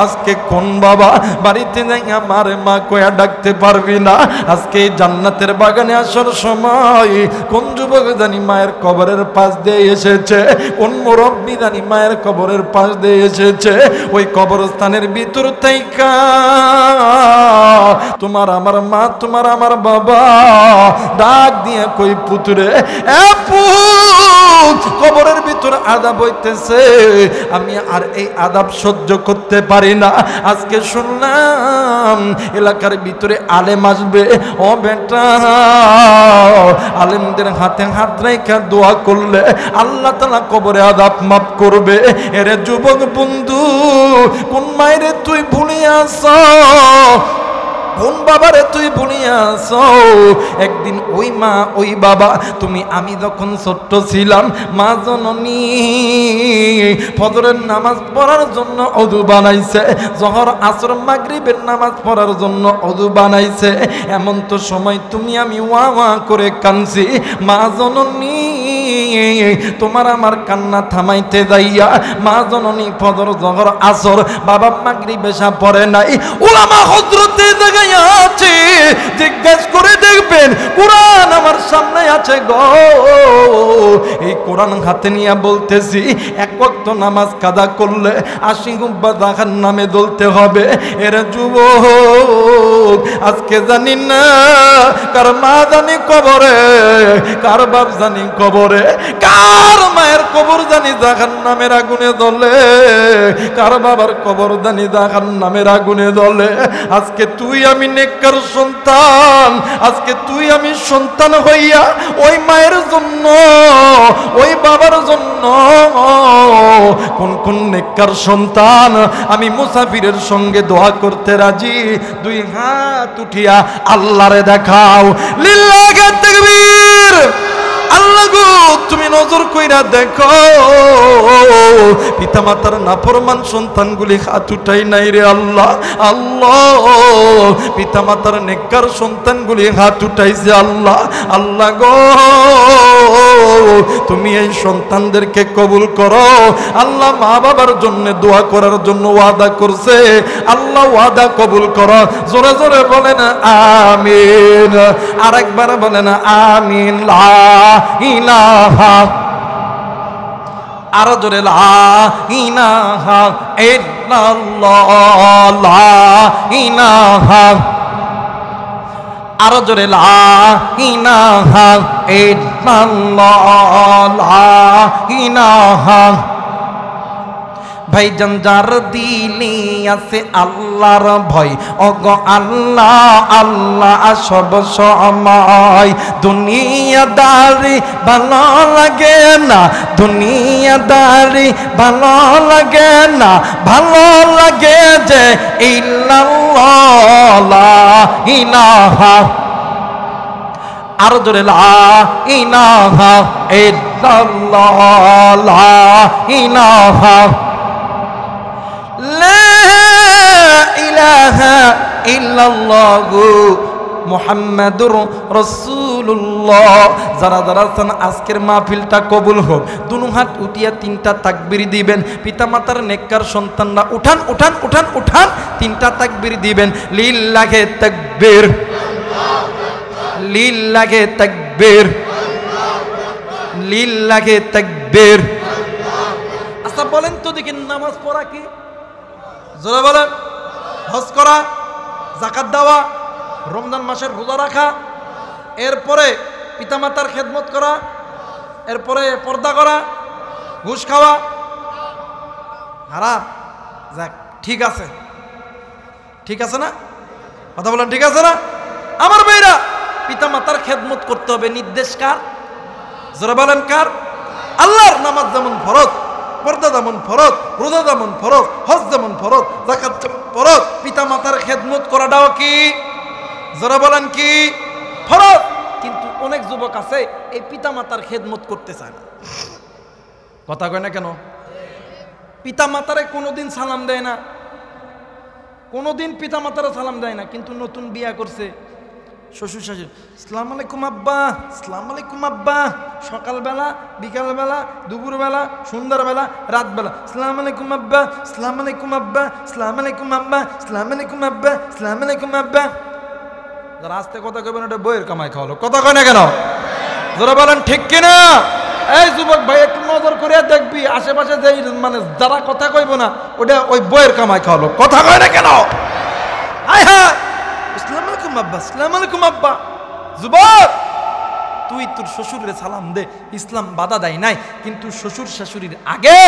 আজকে কোন বাবা বাড়িতে যাইয়া মারে মা কয়ে ডাকতে পারবি না? আজকে জান্নাতের বাগানে আসার সময় কোন যুবক জানি মায়ের কবরের পাশ দিয়ে এসেছে, কোন মুরব্বি জানি মায়ের কবরের পাশ দিয়ে এসেছে, ওই কবরস্থানের ভিতর থাইকা তোমার আমার মা, তোমার আমার বাবা ডাক দিয়ে কই, পুতুরে এ পুত, কবরের ভিতর আযাব হইতেছে, আমি আর এই আযাব সহ্য করতে পারি না। আজকে শুনলাম এলাকার ভিতরে আলেম আসবে, ও বেটা আলেমদের হাতে হাত রেখে দোয়া করলে আল্লাহ তাআলা কবরে আযাব মাফ করবে। এরে যুবক বন্ধু, কোন মায়েরে তুই ভুলিয়াছ, কোন বাবারে তুই ভুলিয়াছ? একদিন ওই মা ওই বাবা, তুমি আমি যখন ছোট্ট ছিলাম, মা জননী ফজরের নামাজ পড়ার জন্য ওযু বানাইছে, জোহর আসর মাগরিবের নামাজ পড়ার জন্য ওযু বানাইছে। এমন তো সময় তুমি আমি ওয়া ওয়া করে কাঁদছি, মা জননী তোমার আমার কান্না থামাইতে যাইয়া মা জননী ফজর জোহর আসর বাবা মাগরিব এশা পড়ে নাই। উলামা হযরতে জায়গায় আছে, জিজ্ঞেস করে দেখবেন, কোরআন আমার সামনে আছে গো, এই কোরআন হাতে নিয়ে বলতেছি, এক ওয়াক্ত নামাজ কাদা করলে 80 গুম্বা জাহান্নামে জ্বলতে হবে। এর যুবক, আজকে জানি না কার মা জানি কবরে, কার বাপ জানি কবরে, কার মায়ের কবর জানি জাহান্নামের আগুনে জ্বলে, কার বাবার কবর জানি জাহান্নামের আগুনে জ্বলে। আজকে তুই আমি নেককার সন্তান, আজকে তুই আমি সন্তান হইয়া ওই মায়ের জন্য, ওই বাবার জন্য, কোন কোন নেককার সন্তান আমি মুসাফিরের সঙ্গে দোয়া করতে রাজি? দুই হাত উঠিয়া আল্লাহরে দেখাও, লিল্লাহি তাকবীর। আল্লাহ গো তুমি নজর কইরা দেখো পিতামাতার নাফরমান সন্তানগুলি হাত উঠাই নাই রে আল্লাহ। আল্লাহ পিতামাতার নেককার সন্তানগুলি হাত উঠাইছে আল্লাহ। আল্লাহ গো তুমি এই সন্তানদেরকে কবুল করো আল্লাহ। মা বাবার জন্য দোয়া করার জন্য ওয়াদা করছে আল্লাহ, ওয়াদা কবুল করো। জোরে জোরে বলেন আমিন। আরেকবার বলেন আমিন। লা ইলাহা, আরো জোরে লা ইলাহা ইল্লাল্লাহ, লা ইলাহা, আরো জোরে লা ইলাহা ইল্লাল্লাহ, লা ইলাহা। ভাইজান যার দিলে আছে আল্লাহর ভয়, ওগো আল্লাহ আল্লাহ সব সময়। দুনিয়াদারি ভালো লাগে না, দুনিয়াদারি ভালো লাগে না, ভালো লাগে যে ইল্লাল্লাহ লা ইলাহা, আরো জোরে লা ইলাহা ইল্লাল্লাহ, লা ইলাহা, লা ইলাহা ইল্লাল্লাহু মুহাম্মাদুর রাসূলুল্লাহ। যারা যারা আছেন আজকের মাহফিলটা কবুল হোক। দুনো হাত উঠিয়া তিনটা তাকবীর দিবেন। পিতামাতার নেককার সন্তানরা উঠান উঠান উঠান উঠান, তিনটা তাকবীর দিবেন। লিল্লাহি তাকবীর, লিল্লাহি তাকবীর, লিল্লাহি তাকবীর। আচ্ছা বলেন তো দেখি, নামাজ পড়া কি? জোরে বলেন। হজ করা, যাকাত দেওয়া, রমজান মাসের রোজা রাখা, এরপরে পিতামাতার খেদমত করা, এরপরে পর্দা করা, ঘুষ খাওয়া হারাম। যাক ঠিক আছে, ঠিক আছে না? কথা বলেন ঠিক আছে না? আমার ভাইরা, পিতামাতার খেদমত করতে হবে। নির্দেশ কার? জোরে বলেন কার? আল্লাহর। নামাজ যেমন ফরজ, পর্দা যেমন ফরজ, রোজা যেমন ফরজ, হজ যেমন ফরজ, যাকাত যেমন ফরজ, পিতামাতার খেদমত করাটাও কি? জোরে বলেন কি? ফরজ। কিন্তু অনেক যুবক আছে এই পিতামাতার খেদমত করতে চায় না। কথা কয় না কেন? পিতামাতারে কোনোদিন সালাম দেয় না, কোনোদিন পিতামাতারা সালাম দেয় না। কিন্তু নতুন বিয়া করছে, শ্বশুর শাশুড়ি আসসালামু আলাইকুম আব্বা, আসসালামু আলাইকুম আব্বা, সকালবেলা, বিকালবেলা, দুপুরবেলা, সন্ধ্যাবেলা, রাতবেলা আসসালামু আলাইকুম আব্বা, আসসালামু আলাইকুম আব্বা, আসসালামু আলাইকুম আব্বা, আসসালামু আলাইকুম আব্বা, আসসালামু আলাইকুম আব্বা। যারা আস্তে কথা কইবেন ওটা বইয়ের কামাই খাওয়ালো। কথা কয় না কেন? যারা বলেন ঠিক কিনা? এই যুবক ভাই একটু নজর করে দেখবি আশেপাশে যে মানে যারা কথা কইব না ওটা ওই বইয়ের কামাই খাওয়ালো। কথা কয় না কেন? হায় হায়, আসসালামু আলাইকুম আব্বা, আসসালামু আলাইকুম আব্বা। যুবক তুই তোর শ্বশুরের সালাম দে, ইসলাম বাধা দেয় নাই। কিন্তু শ্বশুর শাশুড়ির আগে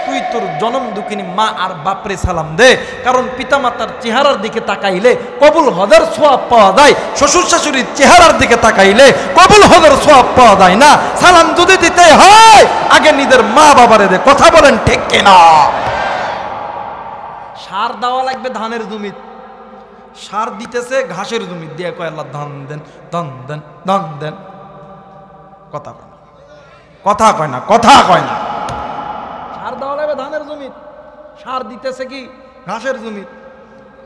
তুই তোর জনম দুঃখিনী মা আর বাপরে সালাম দে। কারণ পিতামাতার চেহারার দিকে তাকাইলে কবুল হজের সওয়াব পাওয়া যায়, শ্বশুর শাশুড়ির চেহারার দিকে তাকাইলে কবুল হজের সওয়াব পাওয়া যায় না। সালাম যদি দিতে হয় আগে নিজের মা বাবারে দে। কথা বলেন ঠিক কিনা? সার দেওয়া লাগবে ধানের জমি, সার দিতেছে ঘাসের জমি দিয়ে, কয় আল্লাহ ধান দেন, ধান দেন, ধান দেন। কথা কয় না, কথা কয় না, কথা কয় না। সার দেওয়া লাগবে ধানের জমি, সার দিতেছে কি ঘাসের জমি।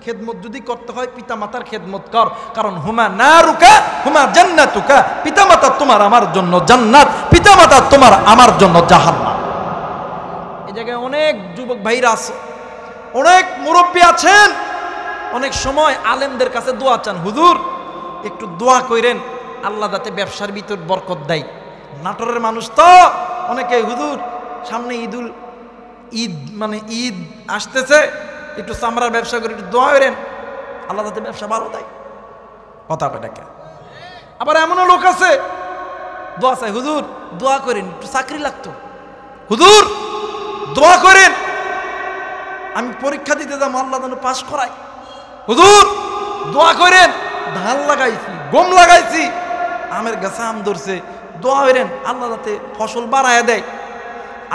খেদমত যদি করতে হয় পিতা মাতার খেদমত কর, কারণ হুমা নারুকা হুমা জান্নাতুকা। পিতা মাতা তোমার আমার জন্য জান্নাত, পিতা মাতা তোমার আমার জন্য জাহান্নাম। এই জায়গায় অনেক যুবক ভাইরা আছে, অনেক মুরব্বী আছেন, অনেক সময় আলেমদের কাছে দোয়া চান, হুজুর একটু দোয়া কইরেন আল্লাহ যাতে ব্যবসার ভিতর বরকত দেয়। নাটোরের মানুষ তো অনেকে, হুজুর সামনে ঈদ মানে ঈদ আসতেছে, একটু চামড়ার ব্যবসা করে একটু দোয়া করেন আল্লাহ যাতে ব্যবসা ভালো দেয়। কথা কয়টাকে? আবার এমনও লোক আছে দোয়া চাই, হুজুর দোয়া করেন একটু চাকরি লাগতো, হুজুর দোয়া করেন আমি পরীক্ষা দিতে যাবো আল্লাহ যেন পাস করাই, হুজুর দোয়া করেন ধান লাগাইছি, গম লাগাইছি, আমের গাছে আম ধরছে, দোয়া করেন আল্লাহ যাতে ফসল বাড়ায় দেয়।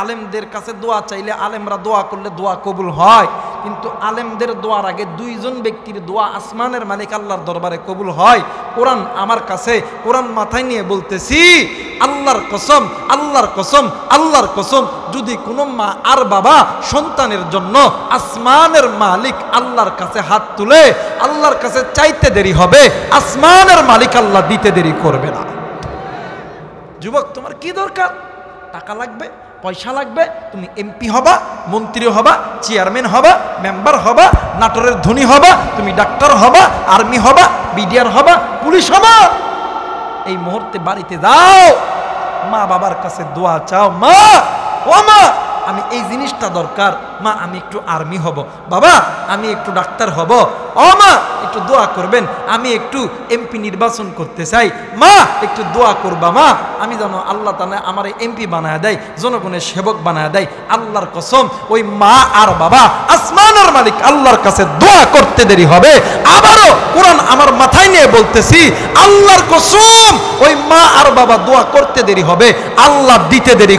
আলেমদের কাছে দোয়া চাইলে, আলেমরা দোয়া করলে দোয়া কবুল হয়, কিন্তু আলেমদের দোয়ার আগে দুইজন ব্যক্তির দোয়া আসমানের মালিক আল্লাহর দরবারে কবুল হয়। কোরআন আমার কাছে, কোরআন মাথায় নিয়ে বলতেছি, আল্লাহ আল্লাহর কসম, আল্লাহর কসম, আল্লাহর কসম, যদি কোনো মা আর বাবা সন্তানের জন্য আসমানের মালিক আল্লাহর কাছে হাত তুলে আল্লাহর কাছে চাইতে দেরি হবে, আসমানের মালিক আল্লাহ দিতে দেরি করবে না। যুবক, তোমার কি দরকার? টাকা লাগবে, পয়সা লাগবে, তুমি এমপি হবা, মন্ত্রী হবা, চেয়ারম্যান হবা, মেম্বার হবা, নাটোরের ধনী হবা, তুমি ডাক্তার হবা, আর্মি হবা, বিডিআর হবা, পুলিশ হবা। এই মুহূর্তে বাড়িতে যাও, মা বাবার কাছে দোয়া চাও, মা ও মা আমি এই জিনিসটা দরকার, মা আমি একটু আর্মি হব, বাবা আমি একটু ডাক্তার হব, ও মা একটু দোয়া করবেন, আমি একটু এমপি নির্বাচন করতে চাই, মা একটু দোয়া করবা, মা আমি যেন আল্লাহ তাআলা আমার এমপি বানায় দেয়, জনগণের সেবক বানায় দেয়। আল্লাহর কসম, ওই মা আর বাবা আসমানের মালিক আল্লাহর কাছে দোয়া করতে দেরি হবে। আবারও কোরআন আমার মাথায় নিয়ে বলতেছি, আল্লাহর কসম, ওই মা আর বাবা দোয়া করতে দেরি হবে, আল্লাহ দিতে দেরি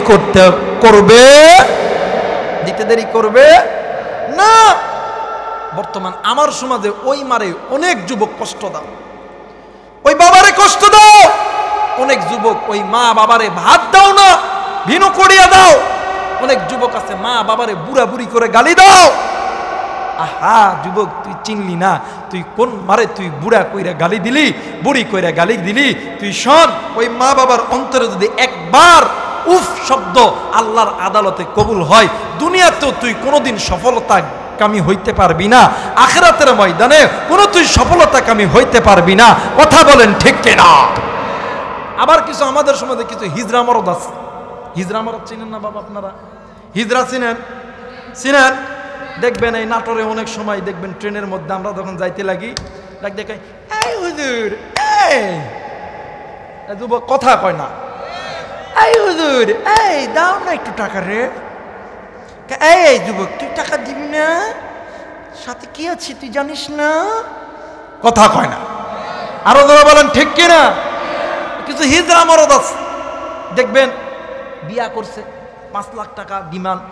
করবে না। বর্তমান আমার সমাজে ওই মারে অনেক যুবক কষ্ট দাও, ওই বাবারে কষ্ট দাও, অনেক যুবক ওই মা বাবারে ভাত দাও না, ভিন্ন করিয়া দাও। অনেক যুবক আছে মা বাবারে বুড়া বুড়ি করে গালি দাও। আহা যুবক, তুই চিনলি না তুই কোন মারে তুই বুড়া কইরা গালি দিলি, বুড়ি কইরা গালি দিলি। তুই শোন, ওই মা বাবার অন্তরে যদি একবার উফ শব্দ আল্লাহর আদালতে কবুল হয়, দুনিয়াতেও তুই কোনোদিন সফলতা কামি হইতে পারবি না, আখিরাতের ময়দানে কোনো তুই সফলতা কামি হইতে পারবি না। কথা বলেন ঠিক কিনা? আবার কিছু আমাদের সমাজে কিছু হিজরা মরদ আছে। হিজরা মরদ চিনেন না বাবা আপনারা? হিজরা চিনেন? দেখবেন এই নাটোরে অনেক সময় দেখবেন ট্রেনের মধ্যে আমরা যখন যাইতে লাগি, দেখাই এই হুজুর, এই যুবক কথা কয় না, এই হুজুর এই দাও না একটু টাকা রে, এই যুবক তুই টাকা দিবি না, সাথে কি আছে তুই জানিস না, কথা কয় না। আরো যারা বলেন ঠিক কিনা? কিছু হিজরা মরদ আছে দেখবেন বিয়া করছে, 5 লাখ টাকা ডিমান্ড,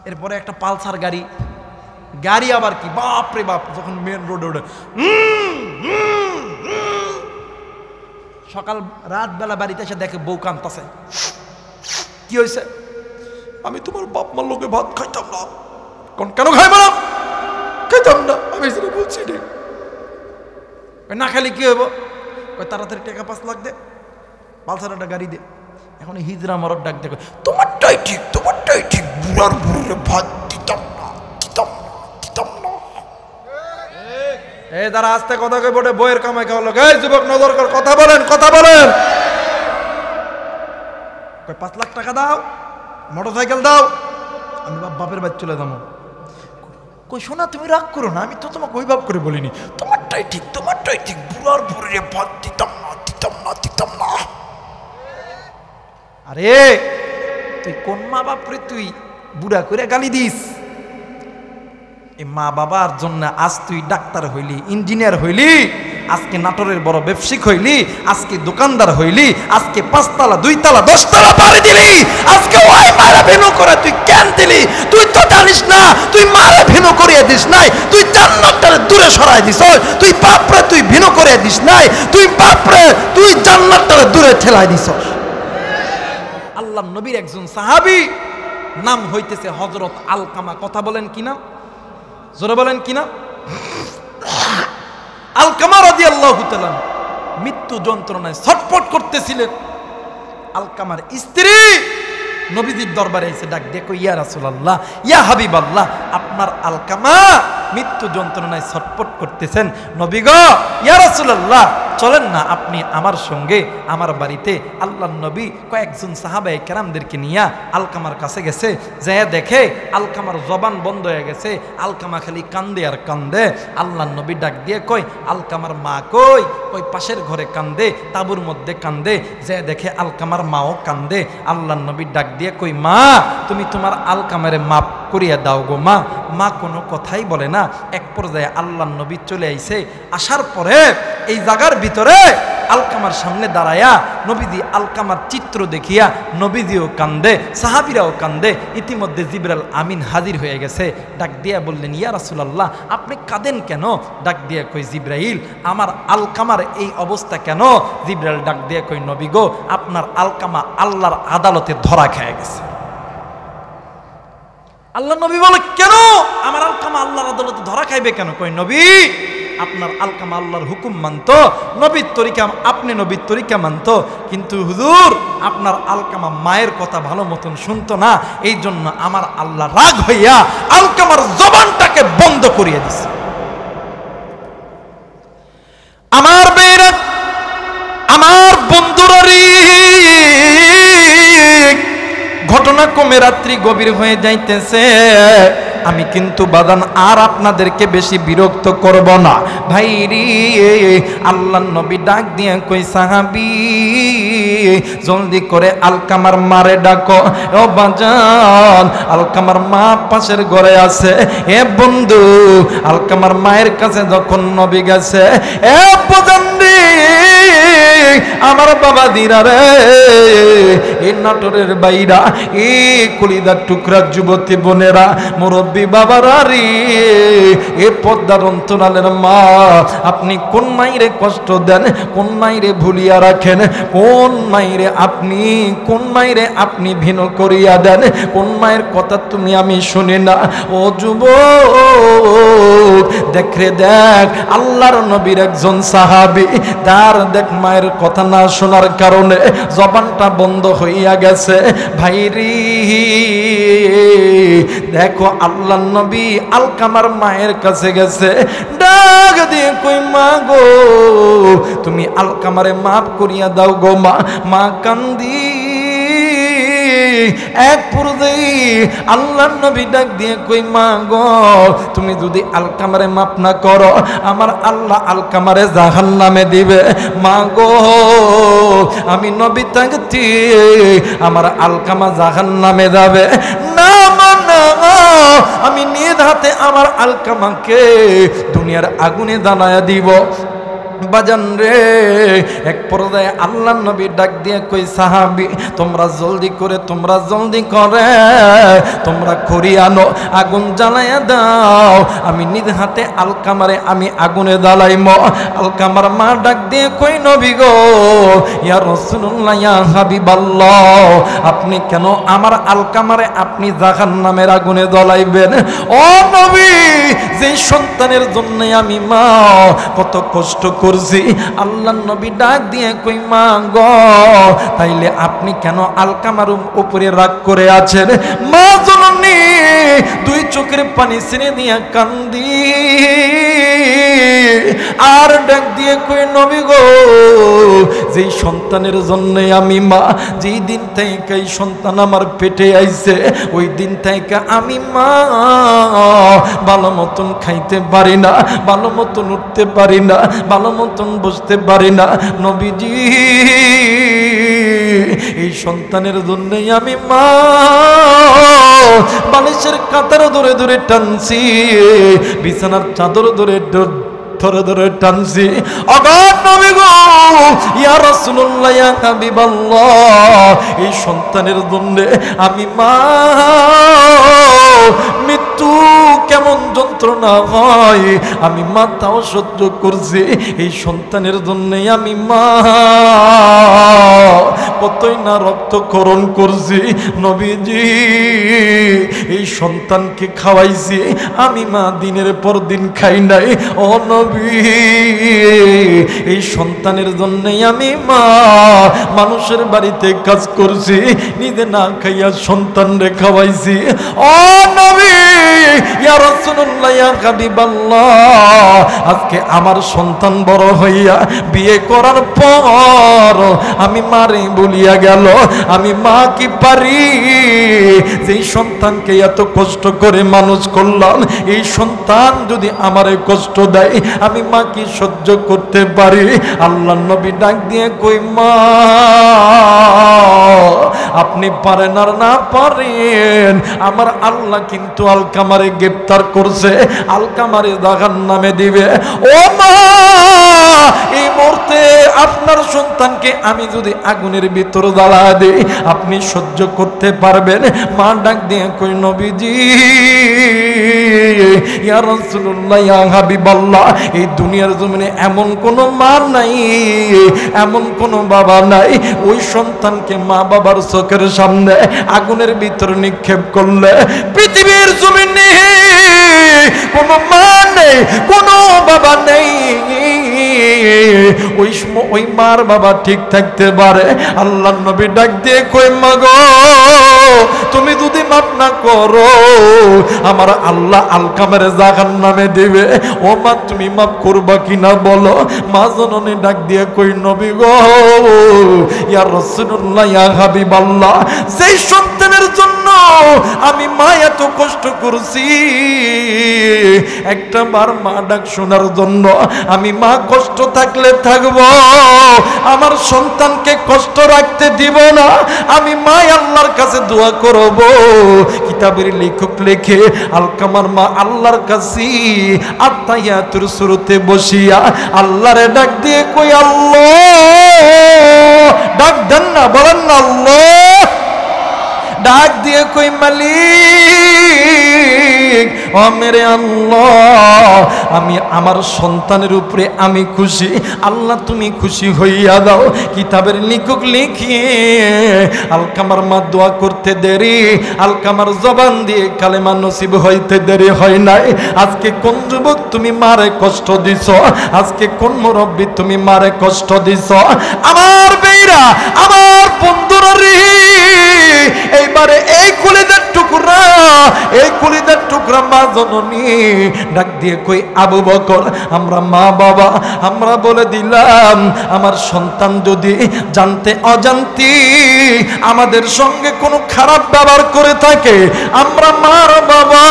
এরপরে একটা পালসার গাড়ি আবার কি বাপ রে বাপ, যখন মেন রোডে ওঠে সকাল রাত বেলা বাড়িতে এসে দেখে বউ কাঁদতেছে। কি হয়েছে? আমি তোমার বাপ মার লোকে ভাত খাইতাম না। কেন খাইব না? খাইতাম না, আমি সেটা বলছি না খালি কি হইব? তাড়াতাড়ি টাকা 5 লাখ দে, পালসার একটা গাড়ি দে। এখন হিজরা মরদ ডাক দেখো, তোমারটাই ঠিক, বুড়ার বুড়ে ভাত দিতাম না। এই তারা আস্তে কথা কই বটে, বইয়ের কামাই খাওয়া লোক। এই যুবক নজর কর, কথা বলেন। 5 লাখ টাকা দাও, মোটরসাইকেল দাও, আমি বাপের বাড়ি চলে যাবো। কই শোনা, তুমি রাগ করো না, আমি তো তোমাকে ওই ভাব করে বলিনি, তোমারটাই ঠিক, বুড়ার বুড়ে ভাত দিতাম না। আরে তুই কোন মা বাপরে তুই বুড়া করে গালি দিস? এই মা বাবার জন্য আজ তুই ডাক্তার হইলি, ইঞ্জিনিয়ার হইলি, আজকে নাটোরের বড় ব্যবসায়িক হইলি, আজকে দোকানদার হইলি, আজকে 5 তলা 2 তলা 10 তলা পাড়ি দিলি, আজকে ওই মারা ভেনু করে তুই কেন দিলি? তুই তো জানিস না তুই মারা ভেনু করিয়ে দিস নাই, তুই জান্নাতটারে দূরে সরাই দিস, তুই বাপরে তুই ভেনু করিয়ে দিস নাই, তুই বাপরে তুই জান্নাতটারে দূরে ঠেলাই দিস। আল্লাহর নবীর একজন সাহাবী নাম হইতেছে হযরত আলকামা। কথা বলেন কিনা? জোরে বলেন কিনা? আলকামা রাদিয়াল্লাহু তাআলা মৃত্যু যন্ত্রণায় ছটফট করতেছিলেন। আলকামার স্ত্রী নবীজির দরবারে এসে ডাক দেখো, ইয়া রাসূলুল্লাহ, ইয়া হাবিবাল্লাহ, আপনার আলকামা মৃত্যু যন্ত্রণায় ছটফট করতেছেন। নবী গো, ইয়া রাসূলুল্লাহ, চলেন না আপনি আমার সঙ্গে আমার বাড়িতে। আল্লাহর নবী কয়েকজন সাহাবায়ে কেরামদেরকে নিয়ে আলকামার কাছে গেছে, যেয়ে দেখে আলকামার জবান বন্ধ হয়ে গেছে, আলকামা খালি কান্দে আর কান্দে। আল্লাহর নবী ডাক দিয়ে কই, আলকামার মা কই? ওই পাশের ঘরে কান্দে, তাঁবুর মধ্যে কান্দে। যেয়ে দেখে আলকামার মাও কান্দে। আল্লাহর নবী ডাক দিয়ে কই, মা তুমি তোমার আলকামারে মাপ করিয়া দাও গো মা। মা কোনো কথাই বলে না। এক পর্যায়ে আল্লাহর নবী চলে আইছে। আসার পরে এই জায়গার ভিতরে আলকামার সামনে দাঁড়ায়া নবীজি আলকামার চিত্র দেখিয়া নবীজিও কান্দে, সাহাবীরাও কান্দে। ইতিমধ্যে জিবরাইল আমিন হাজির হয়ে গেছে। ডাক দিয়া বললেন, ইয়া রাসূলুল্লাহ, আপনি কাঁদেন কেন? ডাক দিয়া কই, জিবরাইল, আমার আলকামার এই অবস্থা কেন? জিবরাইল ডাক দিয়া কই, নবী গো, আপনার আলকামা আল্লাহর আদালতে ধরা খেয়ে গেছে। আল্লাহ নবী বলে, কেন আমার আলকামা আল্লাহর আদালতে ধরা খাইবে কেন? কই, নবী, আপনার আলকামা আল্লাহর হুকুম মানতো, নবীর তরিকা, আপনি নবীর তরিকা মানতো, কিন্তু হুজুর আপনার আলকামা মায়ের কথা ভালো মতন শুনতো না, এই জন্য আমার আল্লাহ রাগ হইয়া আলকামার জবানটাকে বন্ধ করিয়ে দিছে। আমার বেরা, আমার বন্ধুরা, ঘটনা কমে রাত্রি গভীর হয়ে যাইতেছে। আমি কিন্তু বাদান আর আপনাদেরকে বেশি বিরক্ত করব না। ভাই রে, আল্লাহর নবী ডাক দিয়ে কই, সাহাবী, জলদি করে আলকামার মারে ডাকো। ও বাজান, আলকামার মা পাশের ঘরে আছে। এ বন্ধু, আলকামার মায়ের কাছে যখন নবী গেছে, এ বাজান রে, আমার বাবা দিরা রে, এই নাটোরের বাইরা, এই কলিদার টুকরা যুবতী বোনেরা, মুরব্বী বাবারা রে, এ পদ্মার অন্তরালের মা, আপনি কোন মাইরে কষ্ট দেন, কোন মাইরে ভুলিয়া রাখেন, কোন মাইরে আপনি ভিন্ন করিয়া দেন, কোন মায়ের কথা তুমি আমি শুনি না। ও যুবক, দেখ রে দেখ, আল্লাহর নবীর একজন সাহাবী, তার দেখ মায়ের কথা না শোনার কারণে জবানটা বন্ধ হইয়া গেছে। ভাইরি, দেখো আল্লাহর নবী আলকামার মায়ের কাছে গেছে, ডাক দিয়ে কই, মা গো, তুমি আলকামারে মাফ করিয়া দাও গো মা। মা কান্দি। এক পর্যায়ে আল্লাহর নবী ডাক দিয়ে কই, মা গো, তুমি যদি আলকামারে মাফ না করো, আমার আল্লাহ আলকামারে জাহান্নামে দিবে। মা গো, আমি নবী থাকতে আমার আলকামা জাহান্নামে যাবে না। আমি নিজ হাতে আমার আলকামাকে দুনিয়ার আগুনে জ্বালায়া দিব। বাজান রে, এক পর্যায়ে আল্লাহর নবী ডাক দিয়ে কই, সাহাবী, তোমরা জলদি করে তোমরা খড়ি আনো, আগুন জ্বালাইয়া দাও, আমি নিজ হাতে আলকামারে আমি আগুনে জ্বালাইম। আলকামার মা ডাক দিয়ে কই, নবী গো, ইয়া রাসূলুল্লাহ, ইয়া হাবিবাল্লাহ, আপনি কেন আমার আলকামারে আপনি জাহান্নামের আগুনে জ্বালাইবেন? ও নবী, যে সন্তানের জন্য আমি মা কত কষ্ট করছি, আল্লাহর নবী ডাক দিয়ে কই, মা গো, তাইলে আপনি কেন আলকামার উপরে রাগ করে আছেন? মা জননী দুই চোখের পানি ছেড়ে দিয়া কান্দি আর ডাক দিয়ে কই, নবী গো, যেই সন্তানের জন্য আমি মা, যেই দিন থেকে এই সন্তান আমার পেটে আইছে, ওই দিন থেকে আমি মা ভালো মতন খাইতে পারি না, ভালো মতন উঠতে পারি না, ভালো মতন বসতে পারি না। নবীজি, এই সন্তানের জন্যই আমি মা বালিশের কাতার ধরে ধরে টানছি, বিছানার চাদর ধরে ধরে ধরে টানছি। অগাধ নবী গো, ইয়া রাসূলুল্লাহ, ইয়া হাবিবাল্লাহ, এই সন্তানের জন্য আমি মা মৃত্যু কেমন যন্ত্রণা হয় আমি মা তাও সহ্য করছি, এই সন্তানের জন্য আমি মা কতই না রক্তক্ষরণ করছি। নবীজি, এই সন্তানকে খাওয়াইছি আমি মা, দিনের পর দিন খাই নাই। ও নবী, এই সন্তানের জন্যই আমি মা মানুষের বাড়িতে কাজ করছি, নিজে না খাইয়া সন্তানরে খাওয়াইছি। ও নবী, ইয়া রাসূলুল্লাহ, ইয়া হাবিবাল্লাহ, আজকে আমার সন্তান বড় হইয়া বিয়ে করার পর আমি মারে বলিয়া গেল, আমি মা কি পারি? যেই সন্তানকে এত কষ্ট করে মানুষ করলাম, এই সন্তান যদি আমারে কষ্ট দেয়, আমি মা কি সহ্য করতে পারি? আল্লাহর নবী ডাক দিয়ে কই, মা আপনি পারেন আর না পারেন, আমার আল্লাহ কিন্তু আলকামারে গ্রেফতার করছে, আলকামারে জাহান্নামে দিবে। ও মা, এই মুহূর্তে আপনার সন্তানকে আমি যদি আগুনের ভিতর জ্বালা দিই আপনি সহ্য করতে পারবেন? মা ডাক দিয়ে কই নবীজি ইয়া রাসূলুল্লাহ ইয়া হাবিবাল্লাহ, এই দুনিয়ার জমিনে এমন কোনো মা নাই, এমন কোনো বাবা নাই ওই সন্তানকে মা বাবার চোখের সামনে আগুনের ভিতর নিক্ষেপ করলে পৃথিবীর জমিনে কোনো মা নেই, কোনো বাবা নেই ওই মার বাবা ঠিক থাকতে পারে। আল্লাহর নবী ডাক দিয়ে কই মাগো তুমি যদি মাফ না করো আমার আল্লাহ আলকামের জাহান্নামে দিবে। ও মা তুমি মাফ করবা কিনা বলো? মা জননী ডাক দিয়ে কই নবী গো ইয়া রাসূলুল্লাহ ইয়া হাবিবাল্লাহ, সেই সন্তানের জন্য আমি মা এত কষ্ট করছি একটা বার মা ডাক শোনার জন্য আমি মা কষ্ট থাকলে থাকবো, আমার সন্তানকে কষ্ট রাখতে দিব না। আমি মা আল্লাহর কাছে দোয়া করব। কিতাবের লেখক লেখে আলকামার মা আল্লাহর কাছে আত্তাহিয়াতুর শুরুতে বসিয়া আল্লাহরে ডাক দিয়ে কই আল্লাহ, ডাক দেন না, বলেন না আল্লাহ, ডাক দিয়ে কই মালিক ও মেরে আল্লাহ আমি আমার সন্তানের উপরে আমি খুশি, আল্লাহ তুমি খুশি হইয়া দাও। কিতাবের লেখক লিখিয়ে আলকামার মা দোয়া করতে দেরি, আলকামার জবান দিয়ে কালেমা নসিব হইতে দেরি হয় নাই। আজকে কোন যুবক তুমি মারে কষ্ট দিছ, আজকে কোন মুরব্বী তুমি মারে কষ্ট দিছ? আমার বেইরা, আমার বন্ধুরা রে, এইবারে এই কলিজার টুকরা, এই কলিজার টুকরা মা জননী ডাক দিয়ে কই আবু বকর আমরা মা বাবা আমরা বলে দিলাম আমার সন্তান যদি জানতে অজান্তে আমাদের সঙ্গে কোনো খারাপ ব্যবহার করে থাকে আমরা মার বাবা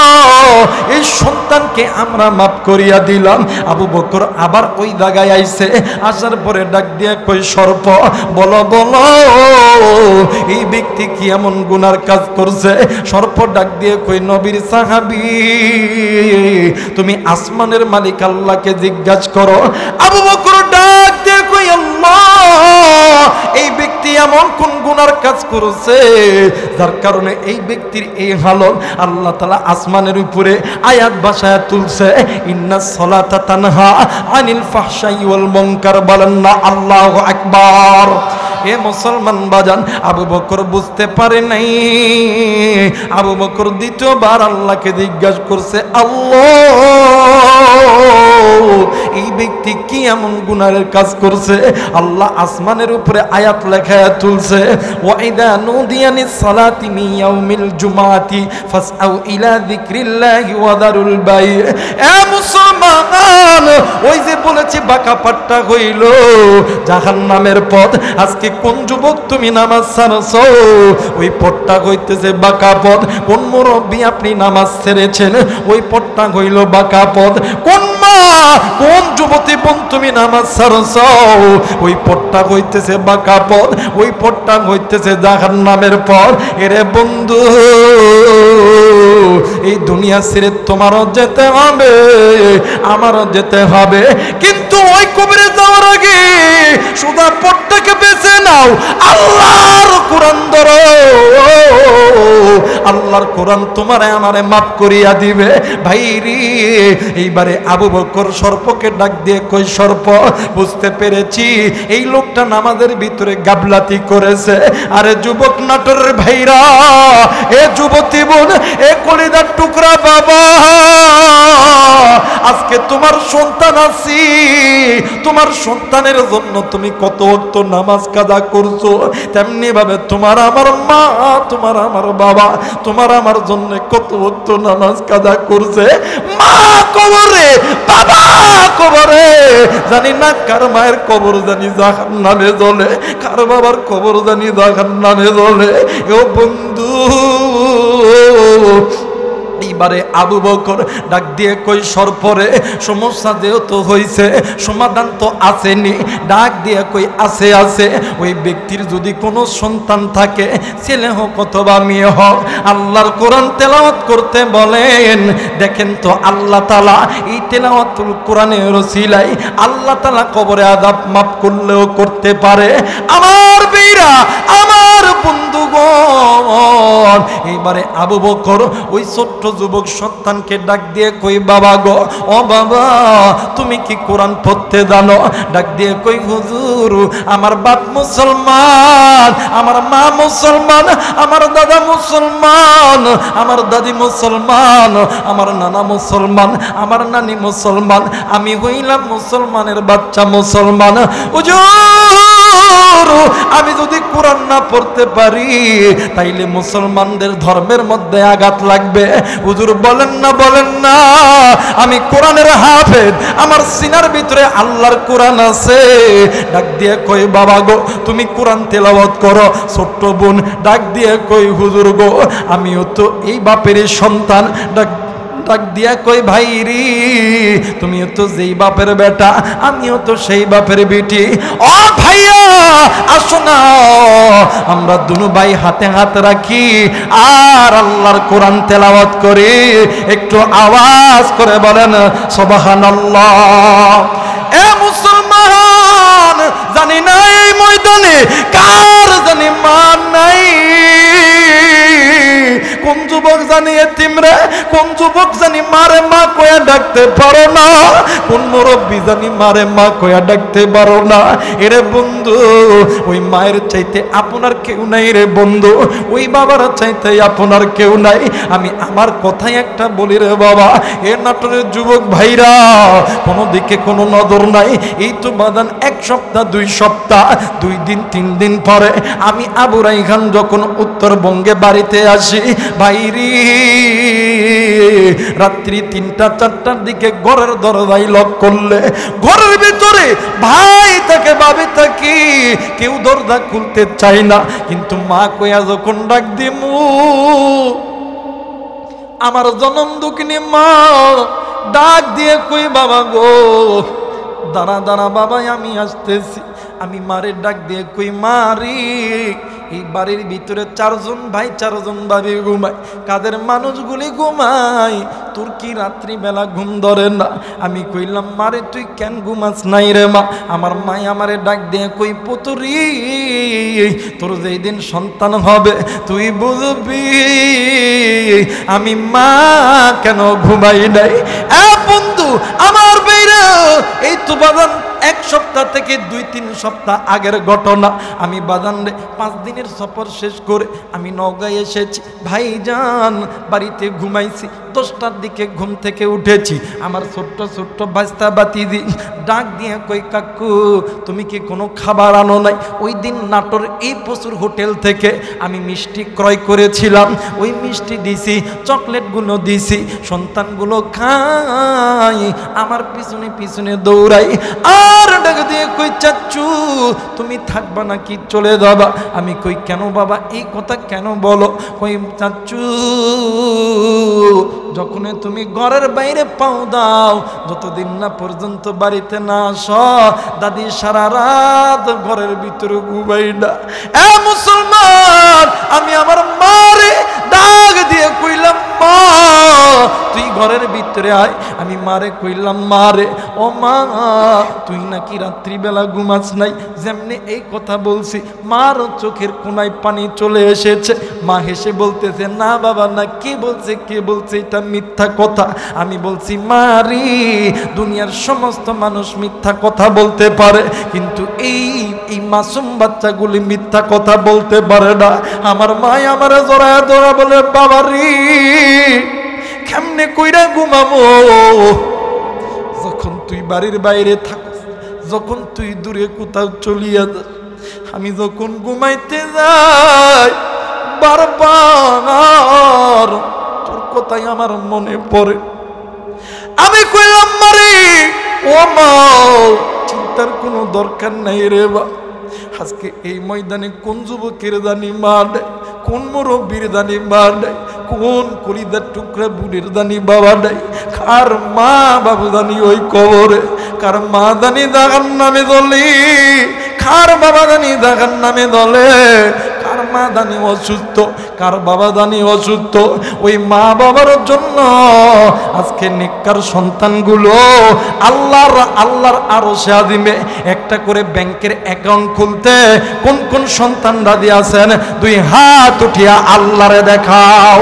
এই সন্তানকে আমরা মাফ করিয়া দিলাম। আবু বকর আবার ওই জায়গায় আইছে, আসার পরে ডাক দিয়ে কই সর্প বলো বলো এই ব্যক্তি কি এমন গুনার কাজ করছে? সর্প ডাক দিয়ে কই নবীর সাহাবী তুমি আসমানের মালিক আল্লাহকে জিজ্ঞাসা করো। আবু বকর ডাক দিয়ে কই আল্লাহ এই ব্যক্তি এমন কোন গুনার কাজ করেছে যার কারণে এই ব্যক্তির এই হালত? আল্লাহ তাআলা আসমানের উপরে আয়াত ভাষায় তুলছে ইন্নাস সালাতা তানহা আনিল ফাহশাই ওয়াল মুনকার, বলেন না আল্লাহু আকবার। এ মুসলমান বাজান আবু বকর বুঝতে পারে নাই, আবু বকর দ্বিতীয়বার আল্লাহকে জিজ্ঞাসা করছে আল্লাহ এই ব্যক্তি কি এমন গুনাহের কাজ করছে? আল্লাহ আসমানের উপরে আয়াত লেখায়া তুলছে ওয়াইদা নুদিয়ানিস সালাতি মিন ইয়াউমিল জুমাতি ফাসআউ ইলা যিকরিল্লাহি ওয়া দারুল বাই। এ মুসলমান ওই যে বলেছি বাঁকা পাট্টা হইল জাহান্নামের পথ, আজকে কোন যুবক তুমি নামাজ ছাড়ছো ওই পথটা হইতেছে বাঁকা পথ। কোন মুরব্বী আপনি নামাজ ছেড়েছেন ওই পথটা হইল বাঁকা পথ। কোন মা কোন যুবতী বোন তুমি নামাজ ছাড়ছো ওই পথটা হইতেছে বাঁকা পথ, ওই পথটা হইতেছে জাহান্নামের পথ। এরে বন্ধু এই দুনিয়া ছেড়ে তোমারও যেতে হবে আমারও যেতে হবে, কিন্তু ওই কবরে যাওয়ার আগে সুদা পথটাকে বেছে নাও, আল্লাহর কোরআন ধরো, আল্লাহর কোরআন তোমারে আমারে মাফ করিয়া দিবে। ভাইরি এইবারে আবু বকর সর্পকে ডাক দিয়ে কই সর্প বুঝতে পেরেছি এই লোকটা নামাজের ভিতরে গাবলাতি করেছে। আরে যুবক নাটোরের ভাইরা, এ যুবতী বোন, এ কলিজার টুকরা বাবা, আজকে তোমার সন্তান আছি, তোমার সন্তানের জন্য তুমি কত ওয়াক্ত নামাজ কাজা করছো, তেমনি ভাবে তোমার আমার মা, তোমার আমার বাবা, তোমার আমার জন্য কত ওয়াক্ত নামাজ কাজা করছে। মা কবরে, বাবা কবরে, জানি না কার মায়ের কবর জানি জাহান্নামে জ্বলে, কার বাবার কবর জানি জাহান্নামে জ্বলে। ও বন্ধু এইবারে আবু বকর ডাক দিয়ে কই সরপরে সমস্যা যেহেতু হয়েছে সমাধান তো আসেনি, ডাক দিয়ে কই আছে আছে, ওই ব্যক্তির যদি কোনো সন্তান থাকে ছেলে হোক অথবা মেয়ে হোক আল্লাহর কোরআন তেলাওয়াত করতে বলেন। দেখেন তো আল্লাহ তাআলা এই তেলাওয়াতুল কোরআনের ওসিলায় আল্লাহ তাআলা কবরে আযাব মাফ করলেও করতে পারে। আমার বীরা, আমার বন্ধুগণ, এইবারে আবু বকর ওই ছোট্ট যুবক সন্তানকে ডাক দিয়ে কই বাবা গো, ও বাবা তুমি কি কোরআন পড়তে জানো? ডাক দিয়ে কই হুজুর আমার বাপ মুসলমান, আমার মা মুসলমান, আমার দাদা মুসলমান, আমার দাদি মুসলমান, আমার নানা মুসলমান, আমার নানি মুসলমান, আমি হইলাম মুসলমানের বাচ্চা মুসলমান। হুজুর আমি যদি কোরআন না পড়তে পারি তাইলে মুসলমানদের ধর্মের মধ্যে আঘাত লাগবে। হুজুর বলেন না, বলেন না, আমি কোরআনের হাফেজ, আমার সিনার ভিতরে আল্লাহর কোরআন আছে। ডাক দিয়ে কই বাবা গো তুমি কোরআন তেলাওয়াত করো। ছোট্ট বোন ডাক দিয়ে কই হুজুর গো আমিও তো এই বাপেরই সন্তান। ডাক দিয়া কই ভাই রে তুমিও তো যেই বাপের বেটা আমিও তো সেই বাপের বেটি। ও ভাইয়া আসো না আমরা দুনো ভাই হাতে হাত রাখি আর আল্লাহর কোরআন তেলাওয়াত করি। একটু আওয়াজ করে বলেন সুবহানাল্লাহ। এ মুসলমান জানি না এই ময়দানে কার জানি মান নাই, কোন যুবক জানি এতিম রে, কোন যুবক জানি মারে মা কয়া ডাকতে পারো না, কোন মুরব্বি জানি মারে মা কয়া ডাকতে পারো না। এরে বন্ধু ওই মায়ের চাইতে আপনার কেউ নাই রে বন্ধু, ওই বাবার চাইতে আপনার কেউ নাই। আমি আমার কথাই একটা বলি রে বাবা, এ নাটোরের যুবক ভাইরা কোনো দিকে কোনো নজর নাই। এই তো বাদান এক সপ্তাহ, 2 সপ্তাহ, 2 দিন 3 দিন পরে আমি আবু রাইহান যখন উত্তরবঙ্গে বাড়িতে আসি ভাইরি রাত্রি 3টা 4টার দিকে ঘরের দরজায় লক করলে ঘরের ভিতরে ভাই থাকে ভাবি থাকি কেউ দরজা খুলতে চায় না, কিন্তু মা কয়া যখন ডাক দিমু আমার জনম দুঃখিনী মা ডাক দিয়ে কই বাবা গো দাঁড়া দাঁড়া বাবা আমি আসতেছি। আমি মারে ডাক দিয়ে কই মারি এই বাড়ির ভিতরে 4 জন ভাই 4 জন ভাবি ঘুমায়, কাদের মানুষগুলি ঘুমায়, তোর কি রাত্রিবেলা ঘুম ধরে না? আমি কইলাম মারে তুই কেন ঘুমাস নাই রে মা? আমার মাই আমারে ডাক দিয়ে কই পুতুরি তোর যেই দিন সন্তান হবে তুই বুঝবি আমি মা কেন ঘুমাই নাই। বন্ধু আমার বেরা এই তো বাজান 1 সপ্তাহ থেকে 2-3 সপ্তাহ আগের ঘটনা। আমি বাজানরে 5 দিনের সফর শেষ করে আমি নওগাঁ এসেছি ভাইজান, বাড়িতে ঘুমাইছি। 10টার দিকে ঘুম থেকে উঠেছি, আমার ছোট্ট ছোট্ট বাস্তা বাতিজি ডাক দিয়ে কই কাকু তুমি কি কোনো খাবার আনো নাই? ওই দিন নাটোর এই প্রচুর হোটেল থেকে আমি মিষ্টি ক্রয় করেছিলাম, ওই মিষ্টি দিছি, চকলেটগুলো দিছি, সন্তানগুলো খাই, আমার পিছনে পিছনে দৌড়াই। আর ডাক দিয়ে কই চাচ্চু তুমি থাকবা নাকি চলে যাবা? আমি কই কেন বাবা এই কথা কেন বলো? কই চাচ্চু যখন তুমি ঘরের বাইরে পাও দাও যতদিন না পর্যন্ত বাড়িতে না আসো দাদি সারা রাত ঘরের ভিতরে ঘুমাই না। এ মুসলমান আমি আমার মারে ডাক দিয়ে কইলাম মা তুই ঘরের ভিতরে আয়। আমি মারে কইলাম মারে ও মা তুই নাকি রাত্রিবেলা ঘুমাস নাই? যেমনি এই কথা বলছি মার চোখের কোনায় পানি চলে এসেছে। মা হেসে বলতেছে না বাবা না, কে বলছে কে বলছে এটা মিথ্যা কথা। আমি বলছি মারি দুনিয়ার সমস্ত মানুষ মিথ্যা কথা বলতে পারে, কিন্তু এই মাসুম বাচ্চাগুলি মিথ্যা কথা বলতে পারে না। আমার মা আমার জড়ায় ধরা বলে বাবারি কেমনে কইরা ঘুমাবো? যখন তুই বাড়ির বাইরে থাকস, যখন তুই দূরে কোথাও চলিয়া যাস, আমি যখন ঘুমাইতে যাই বারবার তোর কথাই আমার মনে পড়ে। আমি কইলাম মারে ও মা চিন্তার কোনো দরকার নাই রে বা। আজকে এই ময়দানে কোন যুবকের জানি মা দেয়, কোন মুরব্বীর জানি মা দেয়, কোন কলিদার টুকরা বুড়ির দানি বাবা নাই, কার মা বাবু দানি ওই কবরে, কার মা দানি জাহান্নামে দলে, কার বাবা দানি জাহান্নামে দলে, কার মা দানি অসুস্থ, কার বাবা দানি অসুস্থ। ওই মা বাবার জন্য আজকে নেককার সন্তানগুলো আল্লাহর আরশে আজিমে একটা করে ব্যাংকের অ্যাকাউন্ট খুলতে কোন কোন সন্তান রাজি আছেন? দুই হাত উঠিয়া আল্লাহরে দেখাও।